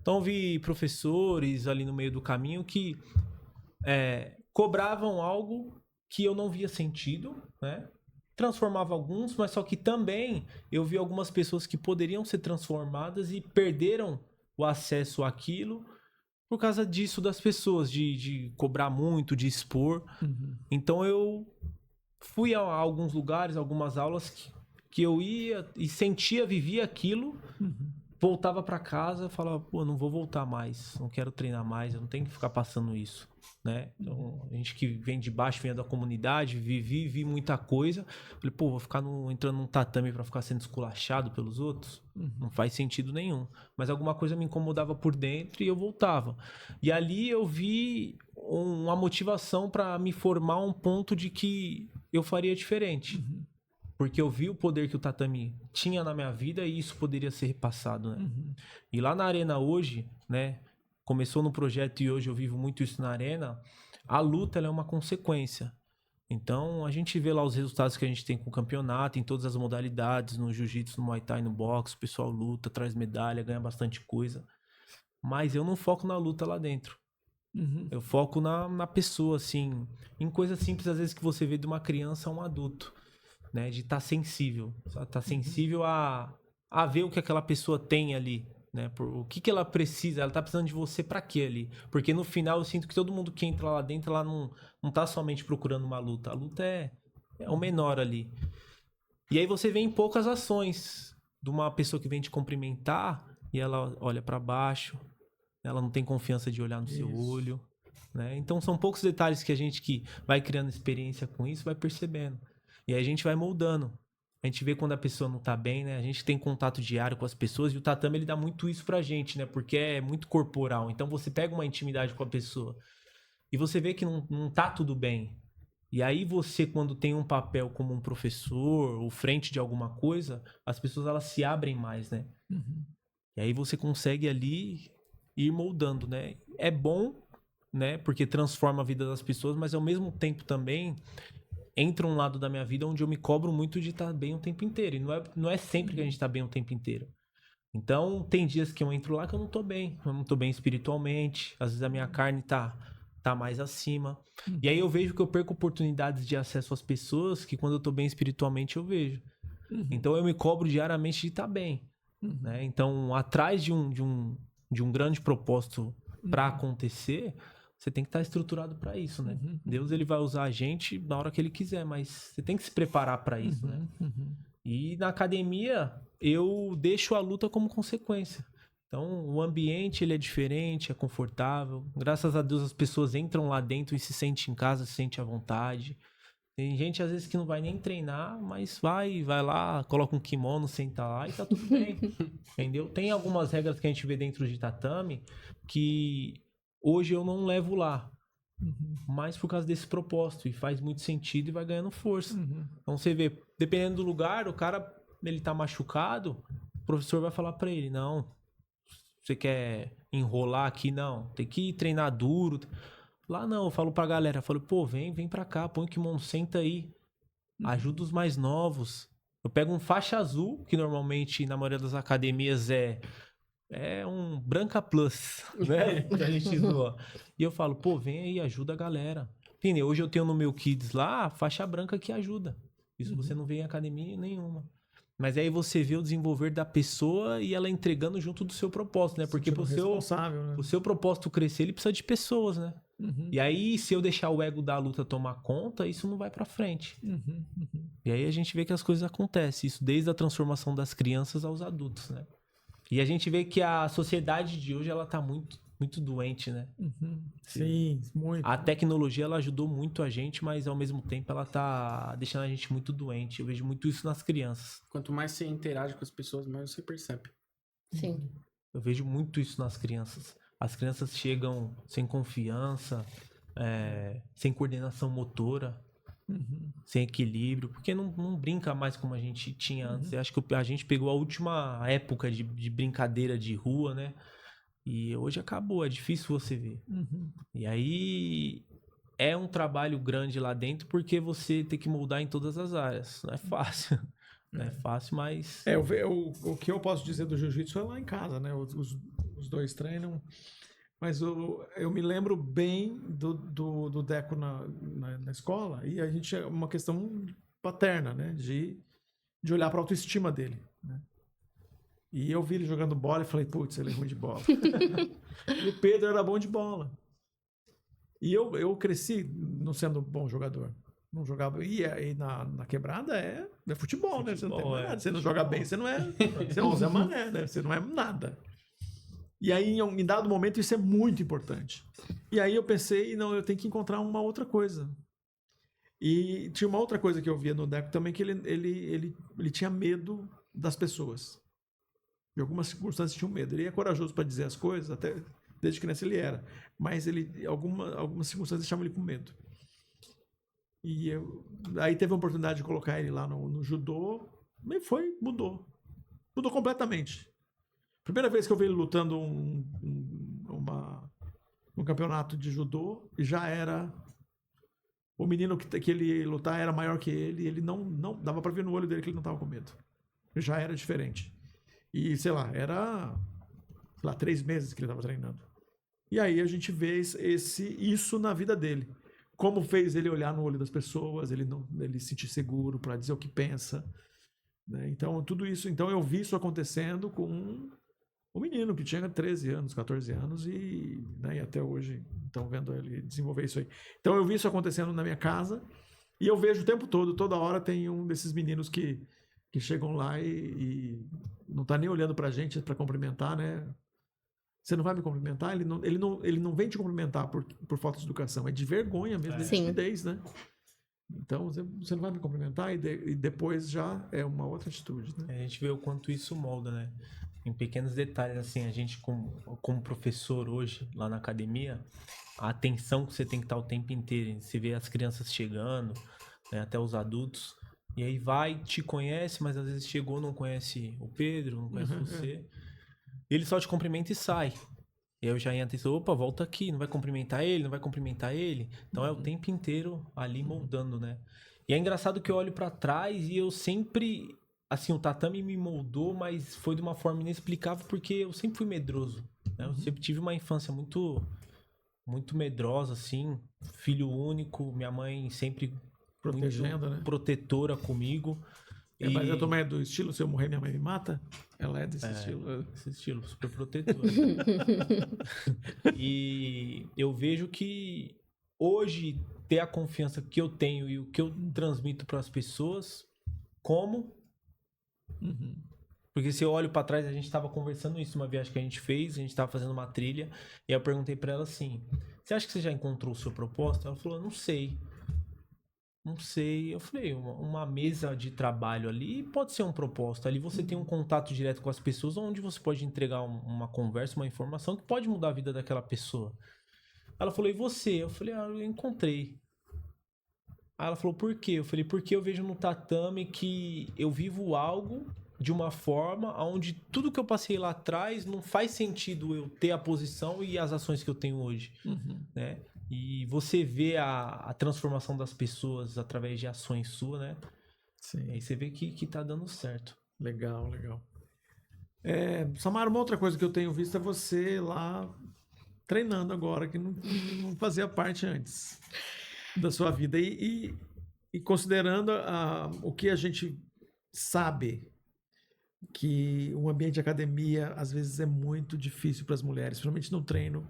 Speaker 1: Então eu vi professores ali no meio do caminho que cobravam algo que eu não via sentido, né? Transformava alguns, mas só que também eu vi algumas pessoas que poderiam ser transformadas e perderam o acesso àquilo por causa disso das pessoas, de cobrar muito, de expor. Então eu fui a alguns lugares, algumas aulas que eu ia e sentia, vivia aquilo, voltava para casa e falava, pô, não vou voltar mais, não quero treinar mais, eu não tenho que ficar passando isso, né? Então, a gente que vem de baixo, vem da comunidade, vi muita coisa, falei, pô, vou ficar entrando num tatame para ficar sendo esculachado pelos outros? Não faz sentido nenhum. Mas alguma coisa me incomodava por dentro e eu voltava. E ali eu vi uma motivação para me formar um ponto de que eu faria diferente. Porque eu vi o poder que o tatame tinha na minha vida e isso poderia ser repassado, né? E lá na Arena hoje, né? Começou no projeto e hoje eu vivo muito isso na Arena. A luta, ela é uma consequência. Então, a gente vê lá os resultados que a gente tem com o campeonato, em todas as modalidades, no jiu-jitsu, no muay thai, no boxe, o pessoal luta, traz medalha, ganha bastante coisa. Mas eu não foco na luta lá dentro. Eu foco na pessoa, assim, em coisas simples, às vezes, que você vê de uma criança a um adulto, né? De estar sensível. Estar sensível a ver o que aquela pessoa tem ali, né? O que ela precisa, ela tá precisando de você pra quê ali? Porque no final eu sinto que todo mundo que entra lá dentro, ela não tá somente procurando uma luta. A luta é o menor ali. E aí você vê em poucas ações de uma pessoa que vem te cumprimentar e ela olha pra baixo, ela não tem confiança de olhar no seu olho, né? Então são poucos detalhes que a gente que vai criando experiência com isso vai percebendo. E aí a gente vai moldando. A gente vê quando a pessoa não tá bem, né? A gente tem contato diário com as pessoas e o tatame, ele dá muito isso pra gente, né? Porque é muito corporal. Então você pega uma intimidade com a pessoa e você vê que não tá tudo bem. E aí você, quando tem um papel como um professor ou frente de alguma coisa, as pessoas, elas se abrem mais, né? E aí você consegue ali ir moldando, né? É bom, né? Porque transforma a vida das pessoas, mas ao mesmo tempo também entra um lado da minha vida onde eu me cobro muito de estar bem o tempo inteiro. E não é sempre que a gente tá bem o tempo inteiro. Então, tem dias que eu entro lá que eu não tô bem. Eu não tô bem espiritualmente. Às vezes a minha carne tá mais acima. E aí eu vejo que eu perco oportunidades de acesso às pessoas que quando eu tô bem espiritualmente eu vejo. Então, eu me cobro diariamente de estar bem. Né? Então, atrás de um grande propósito para acontecer, você tem que estar estruturado para isso, né? Deus, ele vai usar a gente na hora que ele quiser, mas você tem que se preparar para isso, né? E na academia, eu deixo a luta como consequência. Então, o ambiente, ele é diferente, é confortável. Graças a Deus, as pessoas entram lá dentro e se sentem em casa, se sentem à vontade. Tem gente, às vezes, que não vai nem treinar, mas vai lá, coloca um kimono, senta lá e tá tudo bem. Entendeu? Tem algumas regras que a gente vê dentro de tatame que hoje eu não levo lá. mas por causa desse propósito. E faz muito sentido e vai ganhando força. Então você vê, dependendo do lugar, o cara, ele tá machucado, o professor vai falar pra ele, não, você quer enrolar aqui? Não, tem que treinar duro. Lá não, eu falo pra galera, eu falo, pô, vem pra cá, põe o kimono, senta aí. Ajuda os mais novos. Eu pego um faixa azul, que normalmente na maioria das academias é um branca plus, né? Que a gente zoa. E eu falo, pô, vem aí, ajuda a galera. Entendeu? Hoje eu tenho no meu Kids lá, faixa branca que ajuda. Isso você não vê em academia nenhuma. Mas aí você vê o desenvolver da pessoa e ela entregando junto do seu propósito, né? Porque pro seu propósito crescer, ele precisa de pessoas, né? E aí, se eu deixar o ego da luta tomar conta, isso não vai pra frente. E aí a gente vê que as coisas acontecem. Isso desde a transformação das crianças aos adultos, né? E a gente vê que a sociedade de hoje, ela tá muito, muito doente, né?
Speaker 4: Sim, muito.
Speaker 1: A tecnologia, ela ajudou muito a gente, mas ao mesmo tempo ela tá deixando a gente muito doente. Eu vejo muito isso nas crianças.
Speaker 3: Quanto mais você interage com as pessoas, mais você percebe.
Speaker 2: Sim.
Speaker 1: Eu vejo muito isso nas crianças. As crianças chegam sem confiança, sem coordenação motora, sem equilíbrio, porque não brinca mais como a gente tinha antes. Eu acho que a gente pegou a última época de brincadeira de rua, né? E hoje acabou, é difícil você ver. E aí é um trabalho grande lá dentro, porque você tem que moldar em todas as áreas. Não é fácil. Não é fácil, mas...
Speaker 4: O que eu posso dizer do jiu-jitsu é lá em casa, né? Os dois treinam. Mas eu me lembro bem do Deco na escola, e a gente é uma questão paterna, né? De olhar para a autoestima dele, né? E eu vi ele jogando bola e falei, putz, ele é ruim de bola. E o Pedro era bom de bola. E eu cresci não sendo bom jogador. Não jogava. E aí na quebrada é futebol, né? Você não tem nada. Você não joga bem, você não é. Você é um Zé Mané, né? Você não é nada. E aí, em dado momento, isso é muito importante. E aí eu pensei, não, eu tenho que encontrar uma outra coisa. E tinha uma outra coisa que eu via no Deco também, que ele tinha medo das pessoas. Em algumas circunstâncias tinha um medo. Ele é corajoso para dizer as coisas, até desde criança ele era. Mas algumas circunstâncias deixavam ele com medo. E aí teve a oportunidade de colocar ele lá no judô, e mudou. Mudou completamente. Primeira vez que eu vi ele lutando um campeonato de judô, já era... O menino que ele lutar era maior que ele, e ele não dava pra ver no olho dele que ele não tava com medo. Já era diferente. E, sei lá, era 3 meses que ele tava treinando. E aí a gente vê isso na vida dele. Como fez ele olhar no olho das pessoas, ele se sentir seguro para dizer o que pensa, né? Então, tudo isso... Então, eu vi isso acontecendo com um menino que tinha 13 anos, 14 anos e até hoje estão vendo ele desenvolver isso aí. Então, eu vi isso acontecendo na minha casa e eu vejo o tempo todo, toda hora tem um desses meninos que chegam lá e não tá nem olhando pra gente para cumprimentar, né? Você não vai me cumprimentar? Ele não vem te cumprimentar por falta de educação, é de vergonha mesmo, de timidez, né? Então, você não vai me cumprimentar e depois já é uma outra atitude, né?
Speaker 1: A gente vê o quanto isso molda, né? Em pequenos detalhes, assim, a gente como professor hoje, lá na academia, a atenção que você tem que estar o tempo inteiro. Você vê as crianças chegando, né, até os adultos, e aí te conhece, mas às vezes chegou, não conhece o Pedro, não conhece você. Ele só te cumprimenta e sai. E eu já entro e opa, volta aqui, não vai cumprimentar ele, não vai cumprimentar ele. Então é o tempo inteiro ali moldando, né? E é engraçado que eu olho pra trás e eu sempre... Assim, o tatame me moldou, mas foi de uma forma inexplicável, porque eu sempre fui medroso, né? Eu sempre tive uma infância muito, muito medrosa, assim. Filho único, minha mãe sempre
Speaker 4: protegendo, né?
Speaker 1: Protetora comigo.
Speaker 4: Mas eu também é do estilo, se eu morrer minha mãe me mata? Ela é desse estilo.
Speaker 1: Esse estilo, super protetora. E eu vejo que hoje ter a confiança que eu tenho e o que eu transmito para as pessoas, porque se eu olho pra trás, a gente tava conversando isso, uma viagem que a gente fez, a gente tava fazendo uma trilha, e eu perguntei pra ela assim, você acha que você já encontrou o seu propósito? Ela falou, não sei. Eu falei, uma mesa de trabalho ali pode ser um propósito. Ali você tem um contato direto com as pessoas, onde você pode entregar uma conversa, uma informação que pode mudar a vida daquela pessoa. Ela falou, e você? Eu falei, eu encontrei. Aí ela falou, por quê? Eu falei, porque eu vejo no tatame que eu vivo algo de uma forma onde tudo que eu passei lá atrás não faz sentido eu ter a posição e as ações que eu tenho hoje, né? E você vê a transformação das pessoas através de ações suas, né?
Speaker 4: Sim.
Speaker 1: Aí você vê que tá dando certo.
Speaker 4: Legal. Samara, uma outra coisa que eu tenho visto é você lá treinando agora, que não fazia parte antes da sua vida. E considerando o que a gente sabe, que um ambiente de academia às vezes é muito difícil para as mulheres, principalmente no treino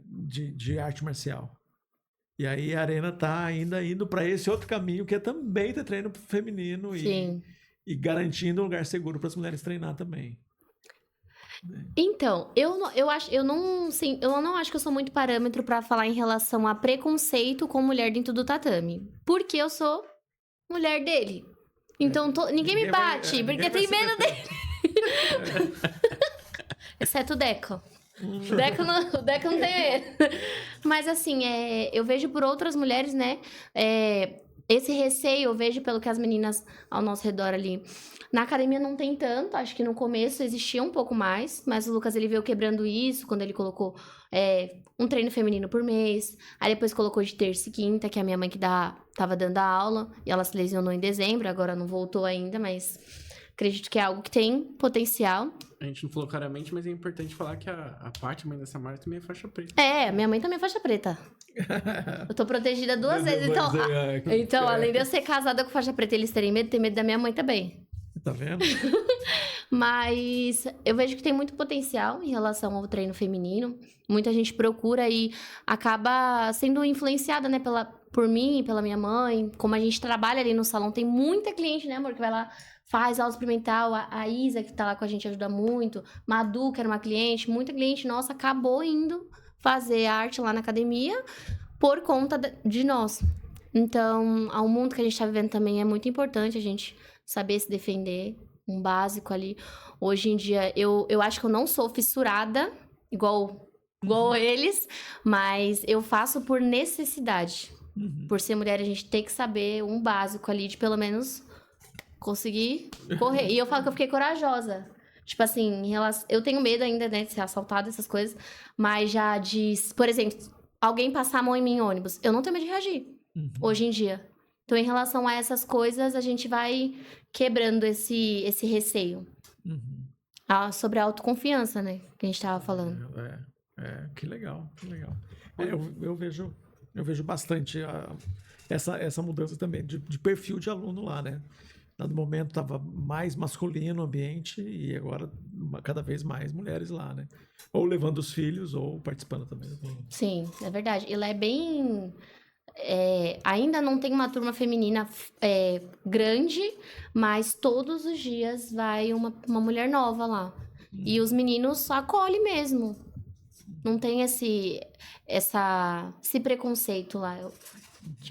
Speaker 4: de arte marcial. E aí a Arena tá ainda indo para esse outro caminho, que é também ter treino feminino e garantindo um lugar seguro para as mulheres treinar também.
Speaker 2: Então, eu não acho que eu sou muito parâmetro pra falar em relação a preconceito com mulher dentro do tatame. Porque eu sou mulher dele. Então, ninguém me bate, porque tem medo dele. Exceto o Deco. O Deco não tem medo. Mas assim, eu vejo por outras mulheres, né? Esse receio, eu vejo pelo que as meninas ao nosso redor ali. Na academia não tem tanto, acho que no começo existia um pouco mais, mas o Lucas ele veio quebrando isso quando ele colocou um treino feminino por mês, aí depois colocou de terça e quinta, que é a minha mãe que tava dando a aula, e ela se lesionou em dezembro, agora não voltou ainda, mas acredito que é algo que tem potencial.
Speaker 3: A gente não falou claramente, mas é importante falar que a parte, mãe da Samara, também é faixa preta.
Speaker 2: Minha mãe também é faixa preta. Eu tô protegida duas vezes, então além de eu ser casada com faixa preta e eles terem medo, tem medo da minha mãe também.
Speaker 4: Tá vendo?
Speaker 2: Mas eu vejo que tem muito potencial em relação ao treino feminino. Muita gente procura e acaba sendo influenciada, né, por mim, pela minha mãe. Como a gente trabalha ali no salão, tem muita cliente, né, amor, que vai lá, faz aula experimental. A Isa, que tá lá com a gente, ajuda muito. Madu, que era uma cliente. Muita cliente nossa acabou indo fazer arte lá na academia por conta de nós. Então, ao mundo que a gente tá vivendo também é muito importante a gente saber se defender, um básico ali. Hoje em dia, eu acho que eu não sou fissurada, igual eles, mas eu faço por necessidade. Por ser mulher, a gente tem que saber um básico ali, de pelo menos conseguir correr. E eu falo que eu fiquei corajosa. Tipo assim, eu tenho medo ainda, né, de ser assaltada, essas coisas, mas já por exemplo, alguém passar a mão em mim em ônibus, eu não tenho medo de reagir, hoje em dia. Então, em relação a essas coisas, a gente vai quebrando esse receio. Sobre a autoconfiança, né? Que a gente tava falando.
Speaker 4: Que legal. Eu vejo bastante essa mudança também de perfil de aluno lá, né? No momento estava mais masculino o ambiente e agora cada vez mais mulheres lá, né? Ou levando os filhos ou participando também.
Speaker 2: Sim, é verdade. E lá é bem... ainda não tem uma turma feminina grande, mas todos os dias vai uma mulher nova lá. E os meninos acolhem mesmo. Não tem esse preconceito lá.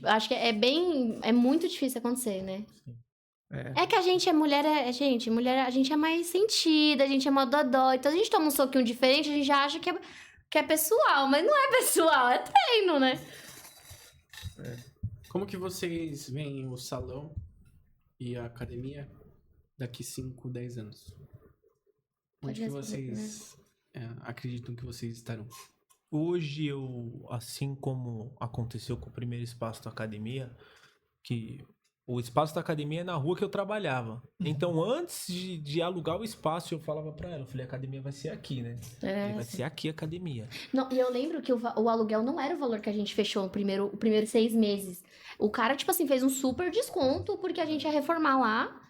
Speaker 2: Acho que é muito difícil acontecer, né? É que a gente é mulher, mulher, a gente é mais sentida, a gente é mais dodói. Então a gente toma um soquinho diferente, a gente já acha que é pessoal, mas não é pessoal, é treino, né?
Speaker 3: Como que vocês veem o salão e a academia daqui 5, 10 anos? Onde que vocês acreditam que vocês estarão?
Speaker 1: Hoje assim como aconteceu com o primeiro espaço da academia, que o espaço da academia é na rua que eu trabalhava. Então, antes de alugar o espaço, eu falava pra ela, eu falei, a academia vai ser aqui, né? Vai ser aqui a academia.
Speaker 2: Não, e eu lembro que o aluguel não era o valor que a gente fechou o primeiro 6 meses. O cara, tipo assim, fez um super desconto porque a gente ia reformar lá.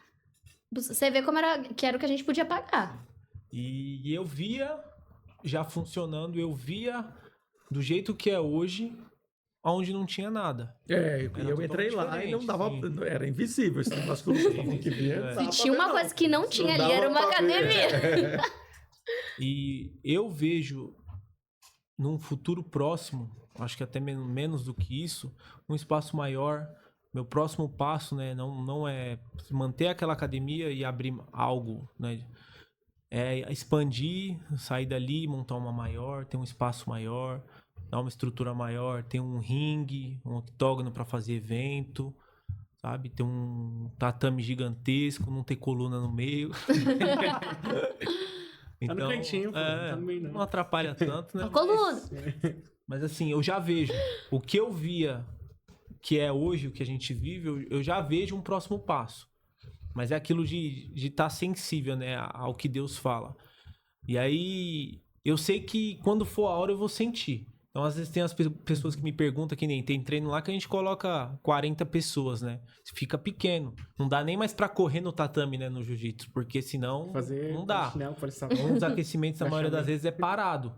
Speaker 2: Você vê como que era o que a gente podia pagar.
Speaker 1: E eu via já funcionando, eu via do jeito que é hoje, onde não tinha nada.
Speaker 4: Eu entrei lá e não dava... Era invisível esse negócio que eu estava que ver.
Speaker 2: Se tinha uma coisa que não tinha ali, era uma academia.
Speaker 1: E eu vejo, num futuro próximo, acho que até menos do que isso, um espaço maior. Meu próximo passo, né, não é manter aquela academia e abrir algo, né? É expandir, sair dali, montar uma maior, ter um espaço maior. dar uma estrutura maior, ter um ringue, um octógono para fazer evento, sabe? Ter um tatame gigantesco, não ter coluna no meio.
Speaker 3: Tá no cantinho, pô, não tá no meio, não.
Speaker 1: Não atrapalha tanto, né?
Speaker 2: A coluna.
Speaker 1: Mas assim, eu já vejo. O que eu via, que é hoje o que a gente vive, eu já vejo um próximo passo. Mas é aquilo de estar sensível, né, ao que Deus fala. E aí, eu sei que quando for a hora eu vou sentir. Então, às vezes tem as pessoas que me perguntam, que nem tem treino lá que a gente coloca 40 pessoas, né? Fica pequeno. Não dá nem mais pra correr no tatame, né, no jiu-jitsu, porque senão não dá. Os aquecimentos, a maioria das vezes, é parado.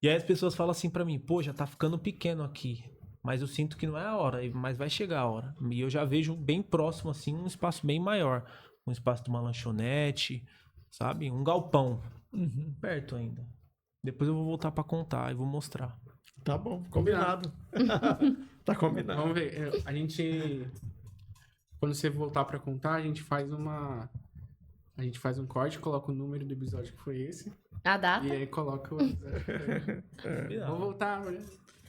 Speaker 1: E aí as pessoas falam assim pra mim, pô, já tá ficando pequeno aqui. Mas eu sinto que não é a hora, mas vai chegar a hora. E eu já vejo bem próximo, assim, um espaço bem maior. Um espaço de uma lanchonete, sabe? Um galpão. Perto ainda. Depois eu vou voltar pra contar e vou mostrar.
Speaker 4: Tá bom, combinado. Tá combinado.
Speaker 3: Vamos ver, a gente... Quando você voltar pra contar, a gente faz uma... A gente faz um corte, coloca o número do episódio que foi esse.
Speaker 2: A data.
Speaker 3: E aí coloca o episódio. Vou voltar, né?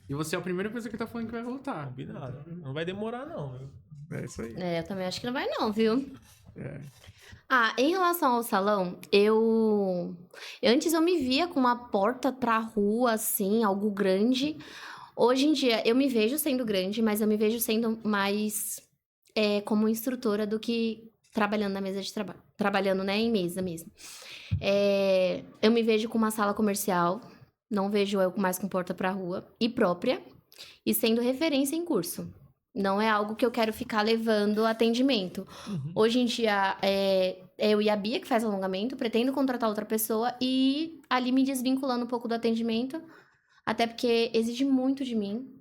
Speaker 3: E você é a primeira pessoa que tá falando que vai voltar.
Speaker 1: Combinado. Não vai demorar, não. Viu?
Speaker 4: É isso aí.
Speaker 2: Eu também acho que não vai não, viu?
Speaker 4: É.
Speaker 2: Em relação ao salão, antes eu me via com uma porta pra rua, assim, algo grande. Hoje em dia, eu me vejo sendo grande, mas eu me vejo sendo mais como instrutora do que trabalhando na mesa de trabalho. Trabalhando, né, em mesa mesmo. Eu me vejo com uma sala comercial, não vejo eu mais com porta pra rua, e própria, e sendo referência em curso. Não é algo que eu quero ficar levando atendimento. Hoje em dia, eu e a Bia, que faz alongamento, pretendo contratar outra pessoa e ali me desvinculando um pouco do atendimento, até porque exige muito de mim.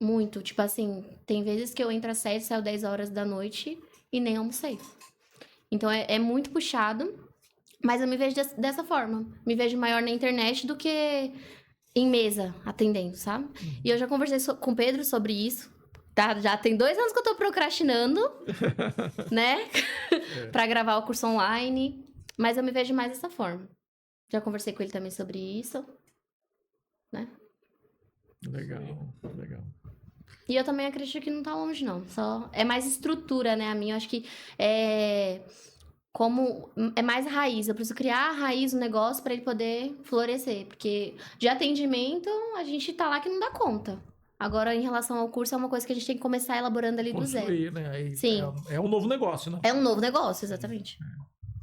Speaker 2: Muito. Tipo assim, tem vezes que eu entro às 7, saio 10 horas da noite e nem almocei. Então, é muito puxado, mas eu me vejo dessa forma. Me vejo maior na internet do que em mesa, atendendo, sabe? E eu já conversei com o Pedro sobre isso. Tá, já tem 2 anos que eu tô procrastinando, né? Pra gravar o curso online. Mas eu me vejo mais dessa forma. Já conversei com ele também sobre isso, né?
Speaker 4: Legal, legal.
Speaker 2: E eu também acredito que não tá longe, não. Só é mais estrutura, né? A minha, eu acho que é mais raiz. Eu preciso criar a raiz do negócio pra ele poder florescer. Porque de atendimento, a gente tá lá que não dá conta. Agora, em relação ao curso, é uma coisa que a gente tem que começar elaborando ali do zero.
Speaker 4: Construir, né? Aí
Speaker 2: Sim.
Speaker 4: É um novo negócio, né?
Speaker 2: É um novo negócio, exatamente.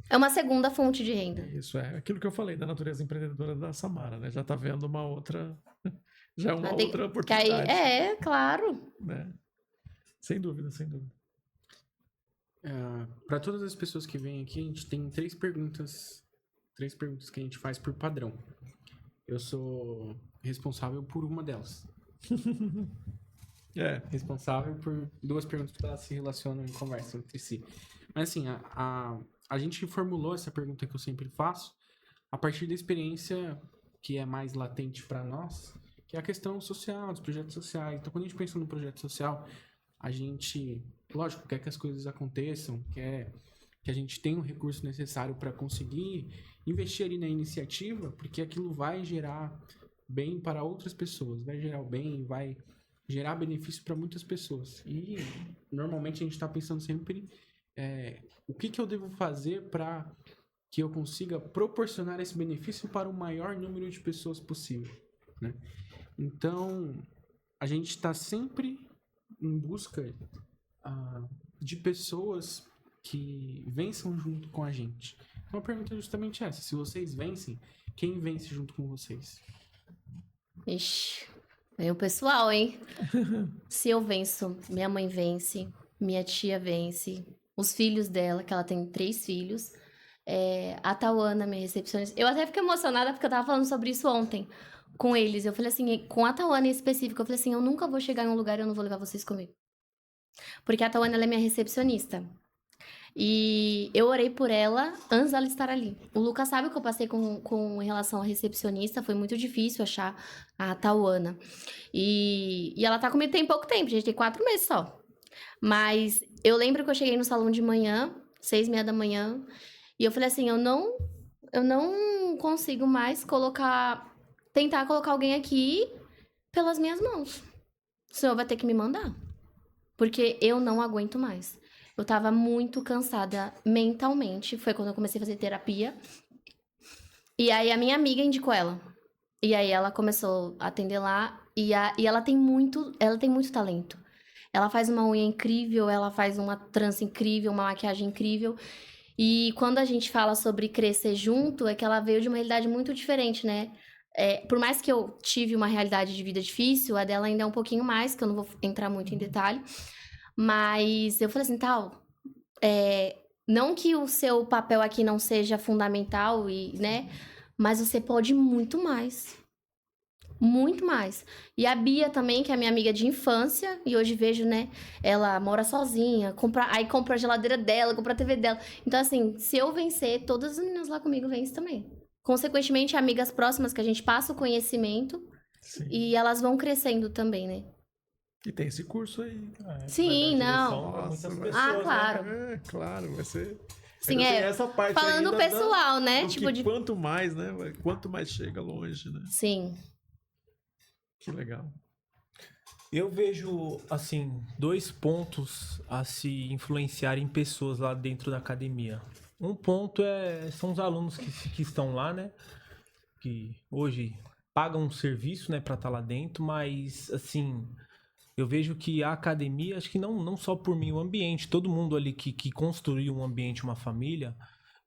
Speaker 2: É uma segunda fonte de renda.
Speaker 4: Isso é aquilo que eu falei da natureza empreendedora da Samara, né? Já tá vendo uma outra... Já é uma outra oportunidade.
Speaker 2: Claro.
Speaker 4: Né? Sem dúvida, sem dúvida.
Speaker 3: Para todas as pessoas que vêm aqui, a gente tem 3 perguntas que a gente faz por padrão. Eu sou responsável por uma delas. Responsável por 2 perguntas que elas se relacionam e conversam entre si. Mas assim, a gente formulou essa pergunta que eu sempre faço a partir da experiência que é mais latente para nós, que é a questão social, dos projetos sociais. Então, quando a gente pensa no projeto social, a gente, lógico, quer que as coisas aconteçam, quer que a gente tenha o recurso necessário para conseguir investir ali na iniciativa, porque aquilo vai gerar bem para outras pessoas, vai gerar o bem, vai gerar benefício para muitas pessoas. E, normalmente, a gente está pensando sempre o que eu devo fazer para que eu consiga proporcionar esse benefício para o maior número de pessoas possível, né? Então, a gente está sempre em busca de pessoas que vençam junto com a gente. Então, a pergunta é justamente essa. Se vocês vencem, quem vence junto com vocês?
Speaker 2: Ixi, vem o pessoal, hein? Se eu venço, minha mãe vence, minha tia vence, os filhos dela, que ela tem 3 filhos, a Tauana, minha recepcionista. Eu até fiquei emocionada porque eu tava falando sobre isso ontem com eles. Eu falei assim, com a Tauana em específico, eu falei assim, eu nunca vou chegar em um lugar e eu não vou levar vocês comigo. Porque a Tauana, ela é minha recepcionista. E eu orei por ela antes dela estar ali. O Lucas sabe o que eu passei com em relação à recepcionista. Foi muito difícil achar a Tauana. E ela tá comigo tem pouco tempo, a gente tem 4 meses só. Mas eu lembro que eu cheguei no salão de manhã, 6:30 da manhã, e eu falei assim, eu não consigo mais tentar colocar alguém aqui pelas minhas mãos. O senhor vai ter que me mandar. Porque eu não aguento mais. Eu tava muito cansada mentalmente. Foi quando eu comecei a fazer terapia. E aí a minha amiga indicou ela. E aí ela começou a atender lá. E ela tem muito talento. Ela faz uma unha incrível, ela faz uma trança incrível, uma maquiagem incrível. E quando a gente fala sobre crescer junto, é que ela veio de uma realidade muito diferente, né? Por mais que eu tive uma realidade de vida difícil, a dela ainda é um pouquinho mais, que eu não vou entrar muito em detalhe. Mas eu falei assim, tal, não que o seu papel aqui não seja fundamental, né? Mas você pode muito mais. Muito mais. E a Bia também, que é minha amiga de infância, e hoje vejo, né? Ela mora sozinha, aí compra a geladeira dela, compra a TV dela. Então, assim, se eu vencer, todas as meninas lá comigo vencem também. Consequentemente, amigas próximas que a gente passa o conhecimento.
Speaker 4: Sim.
Speaker 2: E elas vão crescendo também, né?
Speaker 4: E tem esse curso aí.
Speaker 2: Sim, não.
Speaker 1: Muitas
Speaker 4: Nossa,
Speaker 1: pessoas,
Speaker 2: claro.
Speaker 1: Né?
Speaker 4: Claro, vai ser...
Speaker 2: Sim,
Speaker 4: ainda tem essa parte
Speaker 2: falando
Speaker 4: ainda
Speaker 2: pessoal, né?
Speaker 4: do
Speaker 2: Tipo
Speaker 4: que
Speaker 2: de...
Speaker 4: quanto mais, né? Quanto mais chega longe, né?
Speaker 2: Sim.
Speaker 4: Que legal.
Speaker 1: Eu vejo, assim, 2 pontos a se influenciar em pessoas lá dentro da academia. Um ponto são os alunos que estão lá, né? Que hoje pagam um serviço, né, para estar lá dentro, mas, assim, eu vejo que a academia, acho que não só por mim, o ambiente, todo mundo ali que construiu um ambiente, uma família,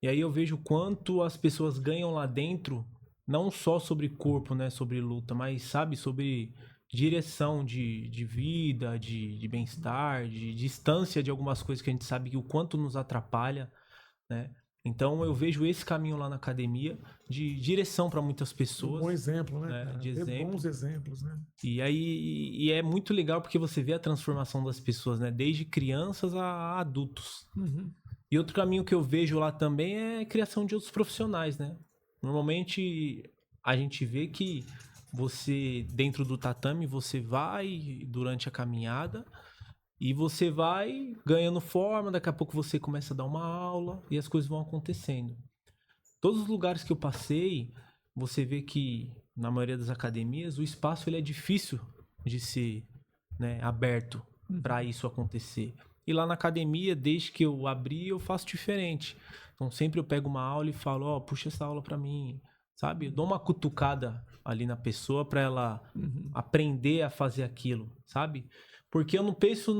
Speaker 1: e aí eu vejo quanto as pessoas ganham lá dentro, não só sobre corpo, né, sobre luta, mas, sabe, sobre direção de vida, de bem-estar, de distância de algumas coisas que a gente sabe que o quanto nos atrapalha, né? Então eu vejo esse caminho lá na academia de direção para muitas pessoas.
Speaker 4: Um bom exemplo, né?
Speaker 1: Né,
Speaker 4: Cara?
Speaker 1: de
Speaker 4: Ter
Speaker 1: exemplo.
Speaker 4: bons exemplos, né?
Speaker 1: E aí é muito legal porque você vê a transformação das pessoas, né? Desde crianças a adultos.
Speaker 4: Uhum.
Speaker 1: E outro caminho que eu vejo lá também é a criação de outros profissionais, né? Normalmente a gente vê que você, dentro do tatame, você vai durante a caminhada e você vai ganhando forma, daqui a pouco você começa a dar uma aula e as coisas vão acontecendo. Todos os lugares que eu passei, você vê que na maioria das academias o espaço ele é difícil de ser, né, aberto para isso acontecer. E lá na academia, desde que eu abri, eu faço diferente. Então sempre eu pego uma aula e falo, ó, puxa essa aula para mim, sabe? Eu dou uma cutucada ali na pessoa para ela aprender a fazer aquilo, sabe? Porque eu não penso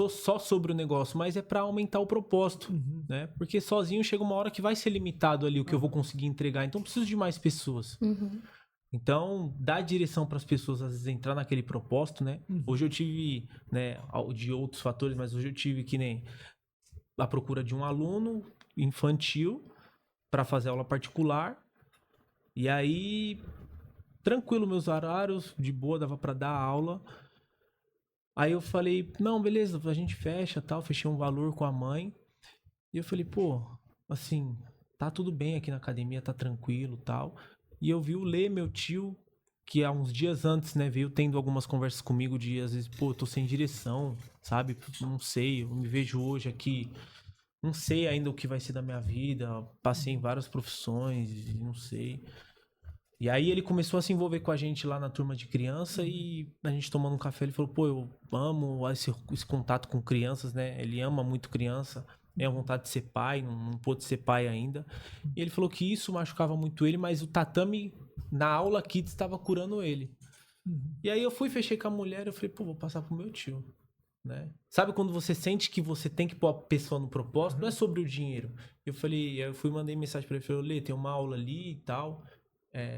Speaker 1: só sobre o negócio, mas é para aumentar o propósito, né? Porque sozinho chega uma hora que vai ser limitado ali o que eu vou conseguir entregar. Então eu preciso de mais pessoas. Então, dar direção para as pessoas, às vezes, entrar naquele propósito, né? Hoje eu tive, né, de outros fatores, mas hoje eu tive que nem a procura de um aluno infantil para fazer aula particular. E aí, tranquilo, meus horários, de boa, dava para dar aula. Aí eu falei, não, beleza, a gente fecha, tal, fechei um valor com a mãe. E eu falei, pô, assim, tá tudo bem aqui na academia, tá tranquilo, tal. E eu vi o Lê, meu tio, que há uns dias antes, né, veio tendo algumas conversas comigo de, às vezes, pô, eu tô sem direção, sabe? Não sei, eu me vejo hoje aqui, não sei ainda o que vai ser da minha vida, passei em várias profissões, não sei. E aí ele começou a se envolver com a gente lá na turma de criança e a gente tomando um café, ele falou, pô, eu amo esse contato com crianças, né? Ele ama muito criança, tem a vontade de ser pai, não pôde ser pai ainda. E ele falou que isso machucava muito ele, mas o tatame na aula Kids estava curando ele. E aí eu fui, fechei com a mulher, eu falei, pô, vou passar pro meu tio, né? Sabe quando você sente que você tem que pôr a pessoa no propósito? Não é sobre o dinheiro. Eu fui, mandei mensagem pra ele, falei, Lê, tem uma aula ali e tal,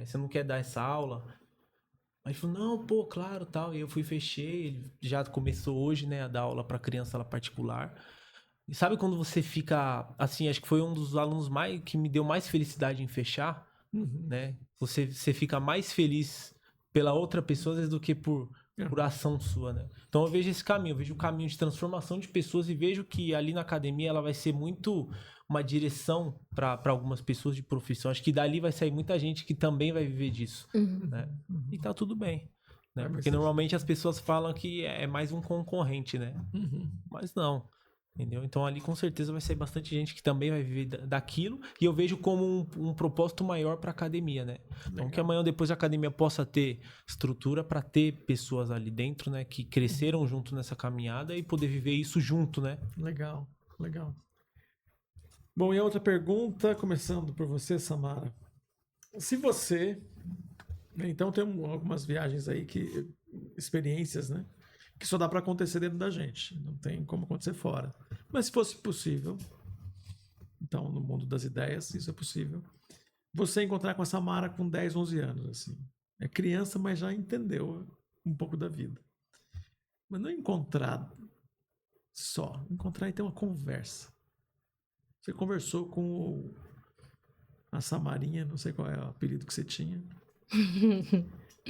Speaker 1: você não quer dar essa aula? Aí ele falou, não, pô, claro, tal. E eu fui, fechei, ele já começou hoje, né, a dar aula pra criança lá particular. E sabe quando você fica, assim, acho que foi um dos alunos que me deu mais felicidade em fechar, né? Você fica mais feliz pela outra pessoa, às vezes, do que por ação sua, né? Então eu vejo esse caminho, eu vejo o caminho de transformação de pessoas e vejo que ali na academia ela vai ser muito uma direção para algumas pessoas de profissão. Acho que dali vai sair muita gente que também vai viver disso, né? E tá tudo bem, né? Porque normalmente as pessoas falam que é mais um concorrente, né? Mas não. Entendeu? Então ali com certeza vai ser bastante gente que também vai viver daquilo. E eu vejo como um propósito maior para academia, né? Então que amanhã ou depois a academia possa ter estrutura para ter pessoas ali dentro, né? Que cresceram junto nessa caminhada e poder viver isso junto, né?
Speaker 4: Legal, legal. Bom, e a outra pergunta, começando por você, Samara. Se você... Então tem algumas viagens aí, experiências, né? Que só dá para acontecer dentro da gente. Não tem como acontecer fora. Mas se fosse possível, então no mundo das ideias, isso é possível. Você encontrar com a Samara com 10, 11 anos, assim. É criança, mas já entendeu um pouco da vida. Mas não encontrar só. Encontrar e ter uma conversa. Você conversou com a Samarinha, não sei qual é o apelido que você tinha.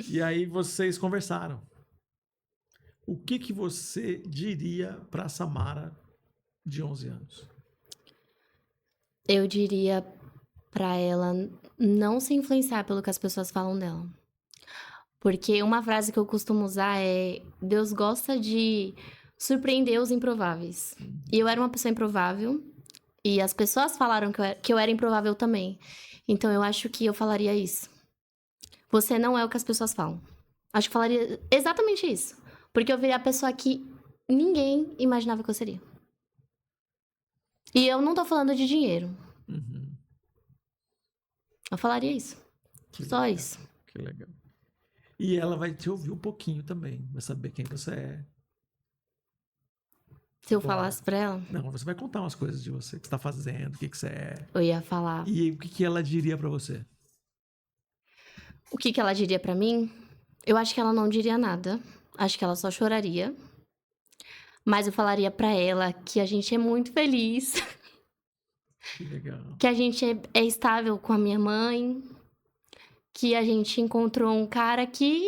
Speaker 4: E aí vocês conversaram. O que você diria para a Samara de 11 anos?
Speaker 2: Eu diria pra ela não se influenciar pelo que as pessoas falam dela. Porque uma frase que eu costumo usar é: Deus gosta de surpreender os improváveis. E eu era uma pessoa improvável. E as pessoas falaram que eu era improvável também. Então eu acho que eu falaria isso. Você não é o que as pessoas falam. Acho que eu falaria exatamente isso. Porque eu virei a pessoa que ninguém imaginava que eu seria. E eu não tô falando de dinheiro.
Speaker 4: Uhum.
Speaker 2: Eu falaria isso. Só
Speaker 4: legal,
Speaker 2: isso.
Speaker 4: Que legal. E ela vai te ouvir um pouquinho também. Vai saber quem você é.
Speaker 2: Se eu falasse pra ela,
Speaker 4: Não, você vai contar umas coisas de você, o que você tá fazendo, o que você é.
Speaker 2: eu ia falar.
Speaker 4: E o que ela diria para você?
Speaker 2: O que ela diria pra mim? Eu acho que ela não diria nada. Acho que ela só choraria. Mas eu falaria pra ela que a gente é muito feliz.
Speaker 4: Que legal.
Speaker 2: Que a gente é estável com a minha mãe. Que a gente encontrou um cara que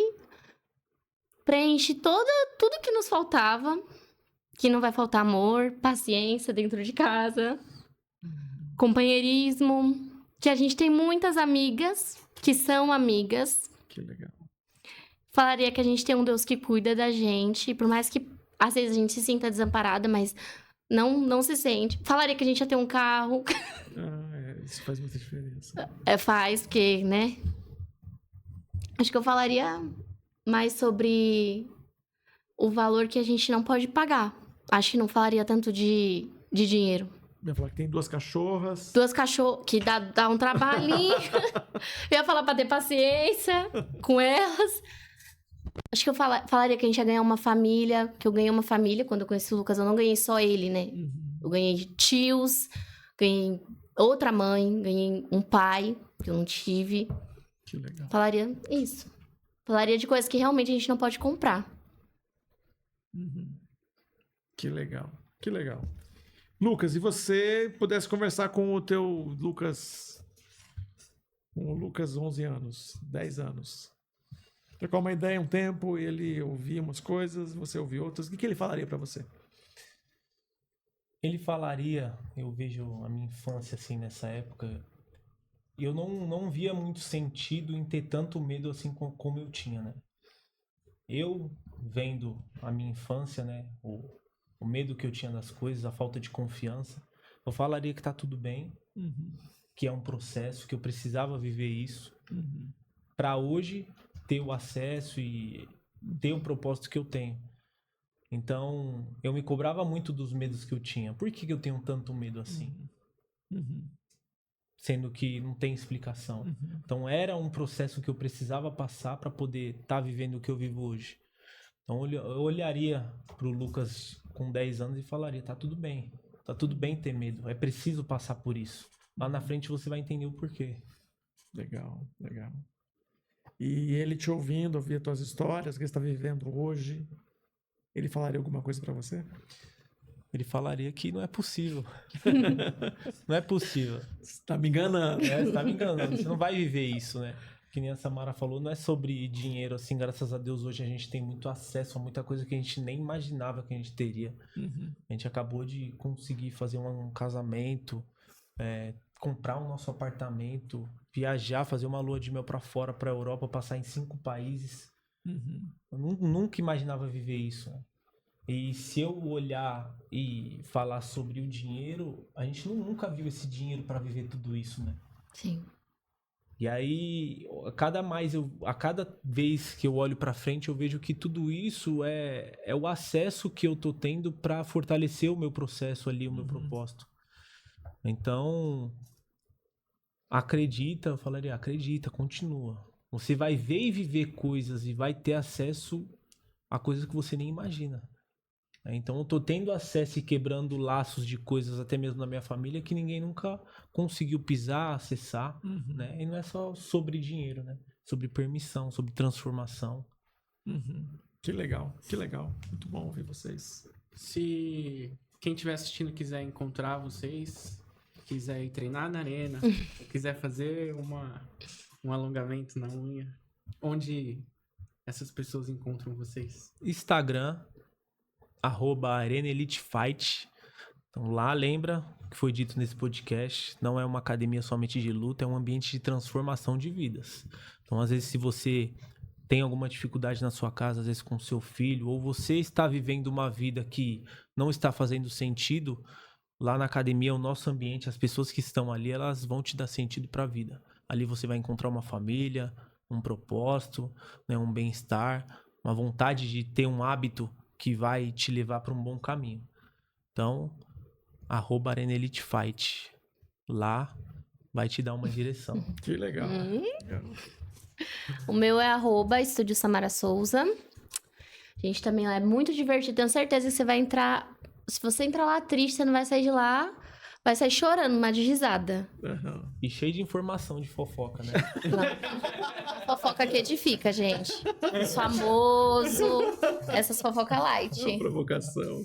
Speaker 2: preenche tudo que nos faltava. Que não vai faltar amor, paciência dentro de casa. Companheirismo. Que a gente tem muitas amigas que são amigas.
Speaker 4: Que legal.
Speaker 2: Falaria que a gente tem um Deus que cuida da gente. Por mais que às vezes a gente se sinta desamparada, mas não se sente. Falaria que a gente já tem um carro.
Speaker 4: Isso faz muita diferença.
Speaker 2: Faz, porque, né? Acho que eu falaria mais sobre o valor que a gente não pode pagar. Acho que não falaria tanto de dinheiro.
Speaker 4: Eu ia falar que tem 2 cachorras.
Speaker 2: 2 cachorros, que dá um trabalhinho. Eu ia falar pra ter paciência com elas. Acho que eu falaria que a gente ia ganhar uma família. Que eu ganhei uma família. Quando eu conheci o Lucas, eu não ganhei só ele, né? Eu ganhei tios, ganhei outra mãe, ganhei um pai, que eu não tive.
Speaker 4: Que legal.
Speaker 2: Falaria isso. Falaria de coisas que realmente a gente não pode comprar.
Speaker 4: Que legal. Que legal. Lucas, e você pudesse conversar com o teu Lucas... Com o Lucas, 11 anos, 10 anos. Trocar uma ideia um tempo, ele ouvia umas coisas, você ouvia outras. O que ele falaria pra você?
Speaker 1: Ele falaria, eu vejo a minha infância assim nessa época, eu não via muito sentido em ter tanto medo assim como eu tinha, né? Eu vendo a minha infância, né, o medo que eu tinha das coisas, a falta de confiança, eu falaria que tá tudo bem, que é um processo, que eu precisava viver isso, para hoje ter o acesso e ter o propósito que eu tenho. Então, eu me cobrava muito dos medos que eu tinha. Por que eu tenho tanto medo assim? Sendo que não tem explicação. Então, era um processo que eu precisava passar para poder estar vivendo o que eu vivo hoje. Então, eu olharia pro Lucas com 10 anos e falaria, tá tudo bem. Tá tudo bem ter medo. É preciso passar por isso. Lá na frente você vai entender o porquê.
Speaker 4: Legal, legal. E ele te ouvindo, ouvir as tuas histórias, o que você está vivendo hoje, ele falaria alguma coisa para você?
Speaker 1: Ele falaria que não é possível. Não é possível.
Speaker 4: Você tá me enganando.
Speaker 1: Você tá me enganando. Você não vai viver isso, né? Que nem a Samara falou, não é sobre dinheiro, assim, graças a Deus hoje a gente tem muito acesso a muita coisa que a gente nem imaginava que a gente teria. A gente acabou de conseguir fazer um casamento, comprar o nosso apartamento, viajar, fazer uma lua de mel pra fora, pra Europa, passar em 5 países. Eu nunca imaginava viver isso, né? E se eu olhar e falar sobre o dinheiro, a gente nunca viu esse dinheiro para viver tudo isso, né?
Speaker 2: Sim.
Speaker 1: E aí, a cada vez que eu olho para frente, eu vejo que tudo isso é o acesso que eu tô tendo para fortalecer o meu processo ali, o meu propósito. Então, eu falaria, acredita, continua. Você vai ver e viver coisas e vai ter acesso a coisas que você nem imagina. Então eu tô tendo acesso e quebrando laços de coisas até mesmo na minha família que ninguém nunca conseguiu pisar, acessar, né? E não é só sobre dinheiro, né? Sobre permissão, sobre transformação.
Speaker 4: Que legal, que legal. Muito bom ouvir vocês.
Speaker 3: Se quem estiver assistindo quiser encontrar vocês, quiser ir treinar na arena, quiser fazer um alongamento na unha, onde essas pessoas encontram vocês?
Speaker 1: Instagram, @ArenaEliteFight. Então lá lembra que foi dito nesse podcast, não é uma academia somente de luta, é um ambiente de transformação de vidas. Então às vezes se você tem alguma dificuldade na sua casa, às vezes com seu filho, ou você está vivendo uma vida que não está fazendo sentido, lá na academia, o nosso ambiente, as pessoas que estão ali, elas vão te dar sentido para a vida. Ali você vai encontrar uma família, um propósito, né, um bem-estar, uma vontade de ter um hábito que vai te levar para um bom caminho. Então, @ArenaEliteFight. Lá vai te dar uma direção.
Speaker 4: Que legal.
Speaker 2: O meu é @Estúdio Samara Souza. Gente, também lá é muito divertido. Tenho certeza que você vai entrar... Se você entrar lá triste, você não vai sair de lá... Vai sair chorando, mas de risada.
Speaker 1: E cheio de informação de fofoca, né?
Speaker 2: Não. Fofoca que edifica, gente. Os famoso, essas fofoca light.
Speaker 4: Uma provocação.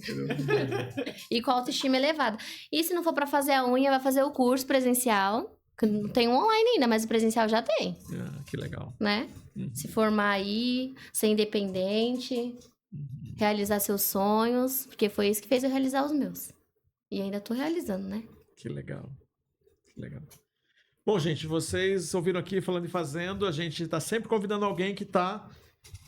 Speaker 2: E com a autoestima elevada. E se não for pra fazer a unha, vai fazer o curso presencial. Que não tem um online ainda, mas o presencial já tem,
Speaker 4: Que legal.
Speaker 2: né? Se formar aí, ser independente, realizar seus sonhos. Porque foi isso que fez eu realizar os meus. E ainda tô realizando, né?
Speaker 4: Que legal. Que legal. Bom, gente, vocês ouviram aqui falando e fazendo. A gente tá sempre convidando alguém que tá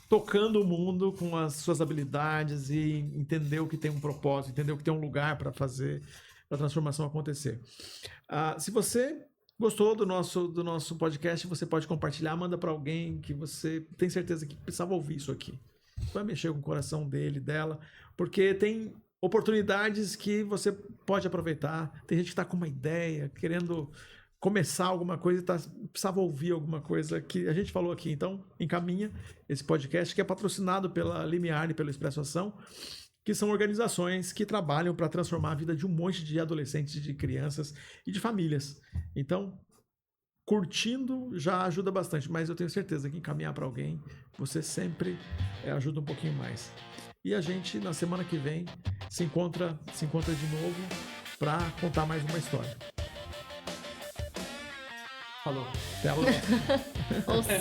Speaker 4: tocando o mundo com as suas habilidades e entendeu que tem um propósito, entendeu que tem um lugar para fazer a transformação acontecer. Se você gostou do nosso podcast, você pode compartilhar, manda para alguém que você tem certeza que precisava ouvir isso aqui. Vai mexer com o coração dele, dela, porque tem oportunidades que você pode aproveitar. Tem gente que está com uma ideia, querendo começar alguma coisa e precisava ouvir alguma coisa que a gente falou aqui. Então, encaminha esse podcast que é patrocinado pela Limiar e pelo Expresso Ação, que são organizações que trabalham para transformar a vida de um monte de adolescentes, de crianças e de famílias. Então, curtindo já ajuda bastante, mas eu tenho certeza que encaminhar para alguém, você sempre ajuda um pouquinho mais. E a gente, na semana que vem, se encontra de novo para contar mais uma história.
Speaker 3: Falou.
Speaker 4: Até a próxima.
Speaker 2: Nossa.